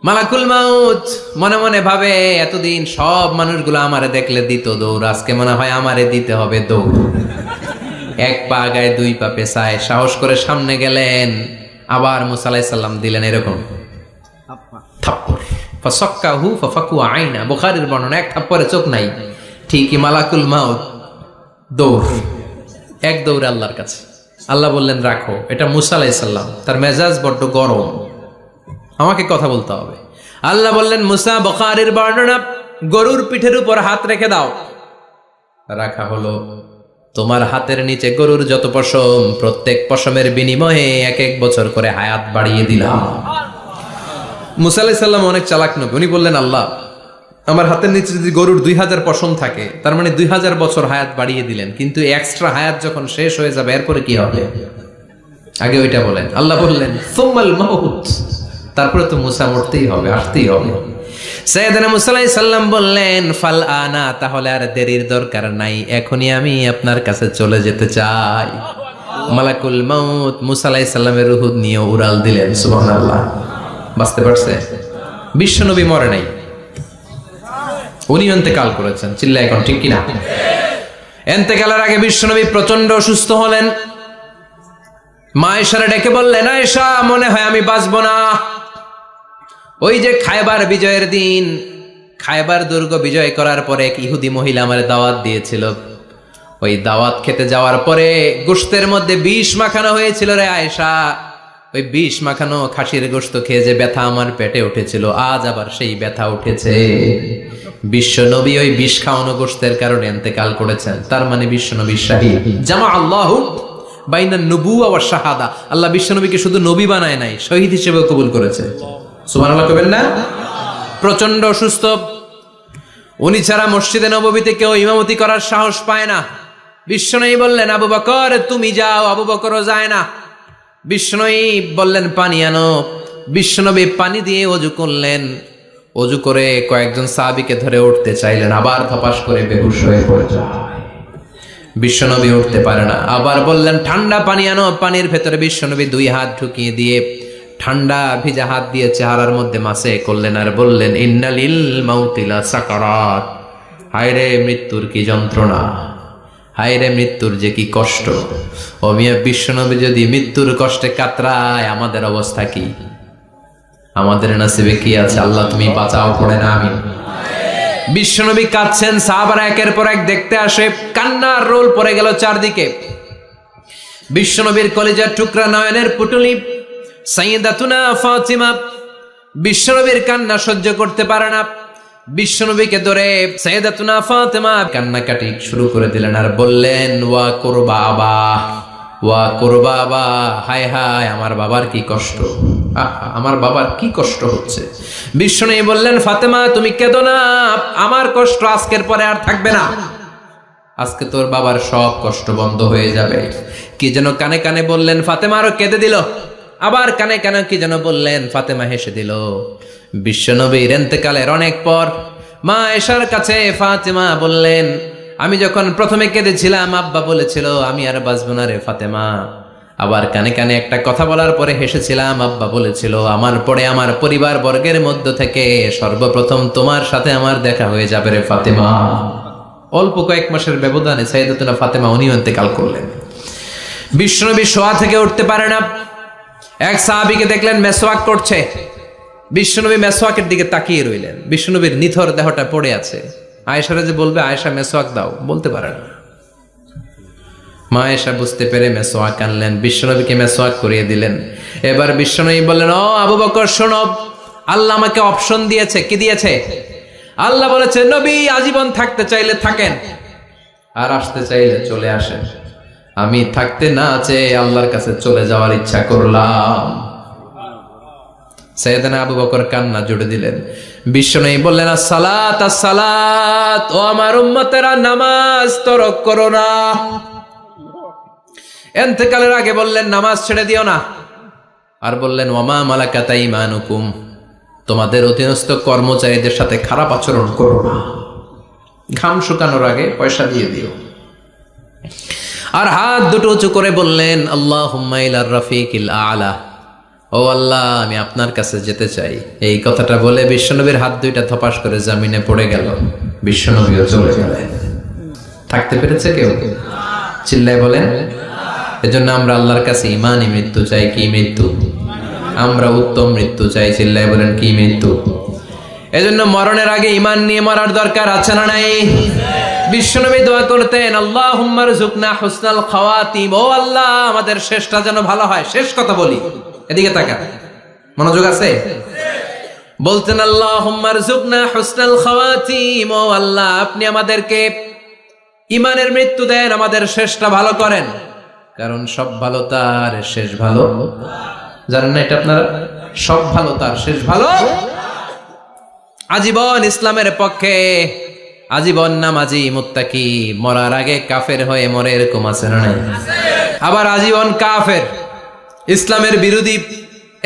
মালাকুল মাউত মনে মনে ভাবে, এতদিন সব মানুষগুলো আমারে দেখলে দিত দৌড়, আজকে মনে হয় আমারে দিতে হবে দৌড়। এক পা গায়ে দুই পা পেছায় সাহস করে সামনে গেলেন। আবার মুসা আলাইহিস সালাম দিলেন এরকম থাপ্পড়। ফাসাক্কাহু ফাফাকু আইনা, বুখারীর বর্ণনা, এক থাপ্পড়ে চোখ নাই। ঠিকই মালাকুল মাউত দৌড়, এক দৌড়ে আল্লাহর কাছে। আল্লাহ বললেন রাখো, এটা মুসা আলাইহিস সালাম, তার মেজাজ বড্ড গরম, আমাকে কথা বলতে হবে। আল্লাহ বললেন মুসা, বুখারীর বর্ণনা, গরুর পিঠের উপর হাত রেখে দাও। রাখা হলো। তোমার হাতের নিচে গরুর যত পশম, প্রত্যেক পশমের বিনিময়ে এক এক বছর করে হায়াত বাড়িয়ে দিলাম। মুসা আলাইহিস সালাম অনেক চালাক নবী। উনি বললেন আল্লাহ, আমার হাতের নিচে যদি গরুর 2000 পশম থাকে, তার মানে 2000 বছর হায়াত বাড়িয়ে দিলেন। কিন্তু এক্সট্রা হায়াত যখন শেষ হয়ে যাবে, এরপরে কি হবে? আগে ওইটা বলেন। আল্লাহ বললেন সুম্মাল মাউত, তারপরে তো মুসা মরতেই হবে, আসতেই হবে। সাইয়েদনা মুসা আলাইহিস সালাম বললেন ফাল আনা, তাহলে আর দেরির দরকার নাই, এখনই আমি আপনার কাছে চলে যেতে চাই। মালাকুল মাউত মুসা আলাইহিস সালামের রূহ নিয়ে উড়াল দিলেন। সুবহানাল্লাহ। বাঁচতে পারছে? বিশ্বনবী মরে নাই, উনি ইন্তেকাল করেছেন। চিল্লায় এখন ঠিক কিনা? ইন্তেকালের আগে বিশ্বনবী প্রচন্ড অসুস্থ হলেন। মা আয়েশারে ডেকে বললেন, আয়েশা, মনে হয় আমি বাঁচবো না। ওই যে খায়বার বিজয়ের দিন, খায়বার দুর্গ বিজয় করার পরে এক ইহুদি মহিলা আমার দাওয়াত দিয়েছিল। ওই দাওয়াত খেতে যাওয়ার পরে গোশতের মধ্যে বিষ মাখানো হয়েছিল রে আয়েশা। ওই বিষ মাখানো খাসির গোশত খেয়ে যে ব্যথা আমার পেটে উঠেছিল, আজ আবার সেই ব্যথা উঠেছে। বিশ্ব নবী ওই বিষ খাওয়ানো গোশতের কারণে ইন্তেকাল করেছেন। তার মানে বিশ্ব নবী শাহীদ। জামা আল্লাহু বাইনা নবুওয়া ওয়া শাহাদা। আল্লাহ বিশ্ব নবীকে শুধু নবী বানায় নাই, শহীদ হিসেবেও কবুল করেছে। সুবহানাল্লাহ কবেন না? প্রচন্ড অসুস্থ, উনি ছাড়া মসজিদে নববীতে কেউ ইমামতি করার সাহস পায় না। বিশ্বনবী বললেন, আবু বকর তুমি যাও। আবু বকরও যায় না। বিশ্বনবী বললেন, পানি আনো। বিশ্বনবী পানি দিয়ে ওযু করলেন। ওযু করে কয়েকজন সাহাবীকে ধরে উঠতে চাইলেন, আবার ধপাস করে বেহুশ হয়ে পড়ে যায়। বিশ্বনবী উঠতে পারে না। আবার বললেন, ঠান্ডা পানি আনো। পানির ভেতরে বিশ্বনবী 2 হাত ঢুকিয়ে দিয়ে ঠান্ডা ভিজা হাত দিয়ে চেহারার মধ্যে মাসে করলেন আর বললেন, ইন্নালিল মাউতি লা সাকারাত। হায়রে মৃত্যুর কি যন্ত্রণা, হায়রে মৃত্যুর যে কি কষ্ট। ও মিয়া, বিশ্বনবী যদি মৃত্যুর কষ্টে কাতরায়, আমাদের অবস্থা কি? আমাদের নসিবে কি আছে? আল্লাহ তুমি বাঁচাও, পড়ে না আমিন। বিশ্বনবী কাঁদছেন, সাহাবারা একের পর এক দেখতে আসে। কান্নার রোল পড়ে গেল চারদিকে। বিশ্বনবীর কলিজার টুকরা নয়নের পুটুলি সাইয়্যিদাতুনা ফাতিমা বিশ্বনবীর কান্না সহ্য করতে পারে না। বিশ্বনবীকে ধরে সাইয়্যিদাতুনা ফাতিমা কান্নাকাটি শুরু করে দিলেন আর বললেন, ওয়া কুরবাবা, ওয়া কুরবাবা, হায় হায় আমার বাবার কি কষ্ট, আমার বাবার কি কষ্ট হচ্ছে। বিশ্বনবী বললেন, ফাতেমা তুমি কেঁদো না, আমার কষ্ট আজকের পরে আর থাকবে না। আজকে তোর বাবার সব কষ্ট বন্ধ হয়ে যাবে। কি যেন কানে কানে বললেন, ফাতেমা আরো কেঁদে দিল। আবার কানে কানে কি যেন বললেন, ফাতেমা হেসে দিল। বিশ্বনবীর ইন্তেকালের অনেক পর মা আয়েশার কাছে ফাতেমা বললেন, আমি যখন প্রথমে কেঁদেছিলাম আব্বা বলেছিল আমি আর বাঁচবো না রে ফাতেমা। আবার কানে কানে একটা কথা বলার পরে হেসেছিলাম, আব্বা বলেছিল আমার পরে আমার পরিবার বর্গের মধ্য থেকে সর্বপ্রথম তোমার সাথে আমার দেখা হয়ে যাবে রে ফাতেমা। অল্প কয়েক মাসের ব্যবধানে সাইয়্যিদাতুনা ফাতেমা উনিও ইন্তেকাল করলেন। বিশ্বনবী শোয়া থেকে উঠতে পারে না। এক সাহাবীকে দেখলেন মেসওয়াক করছে। বিশ্বনবী মেসওয়াকের দিকে তাকিয়ে রইলেন। বিশ্বনবীর নিথর দেহটা পড়ে আছে। আয়েশারে যে বলবে আয়েশা মেসওয়াক দাও, বলতে পারে না। মা আয়েশা বুঝতে পেরে মেসওয়াক আনলেন, বিশ্বনবীকে মেসওয়াক করিয়ে দিলেন। এবার বিশ্বনবী বললেন, ও আবু বকর শোনো, আল্লাহ আমাকে অপশন দিয়েছে। কি দিয়েছে? আল্লাহ বলেছে নবী আজীবন থাকতে চাইলে থাকেন, আর আসতে চাইলে চলে আসেন। আমি থাকতে না চেয়ে আল্লাহর কাছে চলে যাওয়ার ইচ্ছা করলাম। সাইয়েদনা আবু বকর কান্না জুড়ে দিলেন। বিশ্বনবী বললেন, আসসালাত আসসালাত, ও আমার উম্মতেরা নামাজ তরক করো না। ইন্তেকালের আগে বললেন নামাজ ছেড়ে দিও না। আর বললেন, ওয়ামা মালাকাত আইমানুকুম, তোমাদের অধীনস্থ কর্মচারীদের সাথে খারাপ আচরণ করো না। ঘাম শুকানোর আগে পয়সা দিয়ে দিও। আর হাত দুটো উঁচু করে বললেন, আল্লাহুম্মা ইলার রাফিকিল আলা, ও আল্লাহ আমি আপনার কাছে যেতে চাই। এই কথাটা বলে বিশ্বনবীর হাত দুইটা থপাস করে জমিনে পড়ে গেল। বিশ্বনবীও চলে গেলেন। থাকতে পেরেছে কেউ? চিল্লায় বলেন। এজন্য আমরা আল্লাহর কাছে ইমানি মৃত্যু চাই। কি মৃত্যু? আমরা উত্তম মৃত্যু চাই। চিল্লায় বলেন কি মৃত্যু? এজন্য মরণের আগে ইমান নিয়ে মরার দরকার আছে না নাই? বিশ্বনবী দোয়া করতেন, আল্লাহুম্মা রযুকনা হুসনাল খাওয়াতিম, ও আল্লাহ আমাদের শেষটা যেন ভালো হয়। শেষ কথা বলি, এদিকে তাকা, মনোযোগ আছে? বলতেন আল্লাহুম্মা রযুকনা হুসনাল খাওয়াতিম, ও আল্লাহ আপনি আমাদেরকে ইমানের মৃত্যু দেন, আমাদের শেষটা ভালো করেন। কারণ সব ভালো তার শেষ ভালো। জানেন না এটা আপনারা? সব ভালো তার শেষ ভালো। আজীবন ইসলামের পক্ষে, আজীবন নামাজি মুত্তাকি, মরার আগে কাফের হয়ে মরে, এরকম আছে না নাই? আবার আজীবন কাফের, ইসলামের বিরোধী,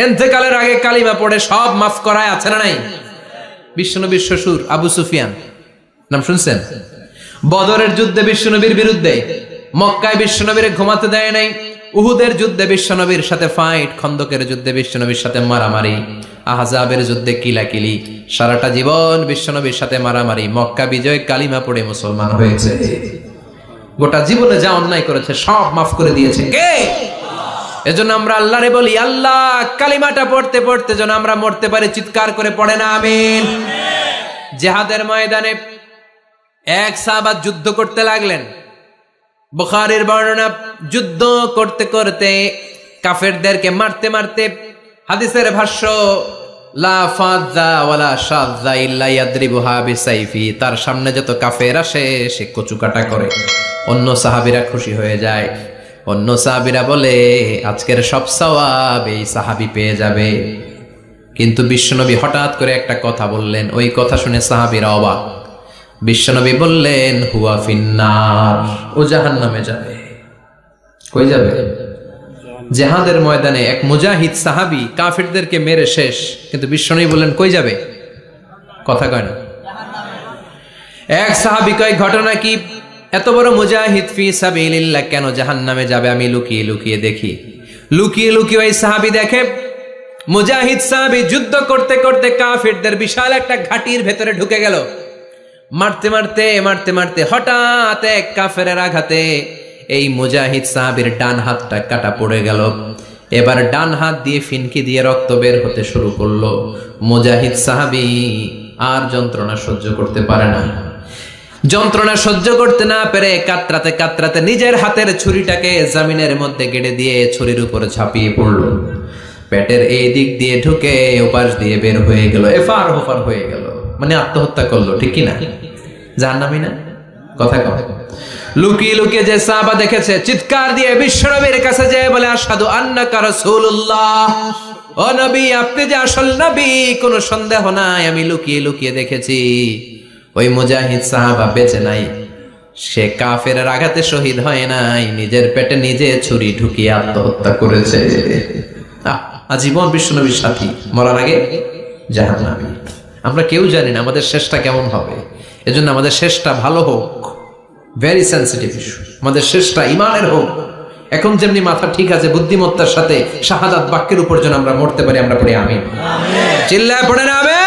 ইন্তেকালের আগে কালিমা পড়ে সব মাফ করায়, আছে না নাই? বিশ্বনবীর শ্বশুর আবু সুফিয়ান, নাম শুনছেন? বদরের যুদ্ধে বিশ্বনবীর বিরুদ্ধে, মক্কায় বিশ্বনবীর ঘুমাতে দেয় নাই, উহুদের যুদ্ধে বিশ্বনবীর সাথে ফাইট, খন্দকের যুদ্ধে বিশ্বনবীর সাথে মারামারি, আহজাবের যুদ্ধে কিলাকিলি, সারাটা জীবন বিশ্বনবীর সাথে মারামারি, মক্কা বিজয় কালিমা পড়ে মুসলমান হয়েছে। গোটা জীবনে যা অন্যায় করেছে সব মাফ করে দিয়েছে কে? এজন্য আমরা আল্লাহরে বলি, আল্লাহ কালিমাটা পড়তে পড়তে যেন আমরা মরতে পারি, চিৎকার করে পড়ে না আমিন। জিহাদের ময়দানে এক সাহাবা যুদ্ধ করতে লাগলেন। বুখারীর বর্ণনা, যুদ্ধ করতে করতে কাফেরদেরকে মারতে মারতে, হাদিসের ভাষ্য লা ফাযা ওয়ালা শাযা ইল্লা ইয়াদরিবুহা বিসাইফি, তার সামনে যত কাফের আসে সে কচুকাটা করে। অন্য সাহাবীরা খুশি হয়ে যায়, অন্য সাহাবীরা বলে আজকের সব সওয়াব এই সাহাবী পেয়ে যাবে। কিন্তু বিশ্বনবী হঠাৎ করে একটা কথা বললেন, ওই কথা শুনে সাহাবীরা অবাক। বিশ্বনবী বললেন হুয়া ফিন্নার, ও জাহান্নামে যাবে। কই যাবে? জিহাদের ময়দানে এক মুজাহিদ সাহাবী কাফেরদেরকে মেরে শেষ, কিন্তু বিশ্বনবী বললেন কই যাবে? কথা কয় না। এক সাহাবী কয় ঘটনা কি? এত বড় মুজাহিদ ফি সাবিলিল্লাহ কেন জাহান্নামে যাবে? আমি লুকিয়ে লুকিয়ে দেখি। লুকিয়ে লুকিয়ে ওই সাহাবী দেখে মুজাহিদ সাহাবী যুদ্ধ করতে করতে কাফেরদের বিশাল একটা ঘাটির ভেতরে ঢুকে গেল। মারতে মারতে মারতে মারতে হঠাৎ এক কাফেরের আঘাতে এই মুজাহিদ সাহাবীর ডান হাতটা কাটা পড়ে গেল। এবার ডান হাত দিয়ে ফিনকি দিয়ে রক্ত বের হতে শুরু করলো। মুজাহিদ সাহাবী আর যন্ত্রণা সহ্য করতে পারে না। যন্ত্রণা সহ্য করতে না পেরে কাতরাতে কাতরাতে নিজের হাতের ছুরিটাকে জমিনের মধ্যে গেড়ে দিয়ে ছুরির উপরে ঝাঁপিয়ে পড়লো। পেটের এই দিক দিয়ে ঢুকে ওপাশ দিয়ে বের হয়ে গেল, এফার ওফার হয়ে গেল, মানে আত্মহত্যা করলো। ঠিক কি না? জাহান্নামী না? কথা কয়। লুকিয়ে লুকিয়ে যে সাহাবা দেখেছে চিৎকার দিয়ে বিশ্বনবীর কাছে যেয়ে বলে আশহাদু আন্নাকা রাসূলুল্লাহ, ও নবী আপনি যে আসল নবী, কোনো সন্দেহ নাই, আমি লুকিয়ে লুকিয়ে দেখেছি। ওই মুজাহিদ সাহাবা বেঁচে নাই, সে কাফেরের আঘাতে শহীদ হয় নাই, নিজের পেটে নিজে ছুরি ঢুকিয়ে আত্মহত্যা করেছে। আজীবন বিশ্বনবীর সাথী, মরার আগে জাহান্নামী। আমরা কেউ জানি না আমাদের শেষটা কেমন হবে, এজন্য আমাদের শেষটা ভালো হোক। ভেরি সেন্সিটিভ ইস্যু, আমাদের শেষটা ইমানের হোক। এখন যেমনি মাথা ঠিক আছে, বুদ্ধিমত্তার সাথে শাহাদাত বাক্যের উপর যেন আমরা মরতে পারি, আমরা পড়ি আমিন। চিল্লায় পড়ে না আমিন।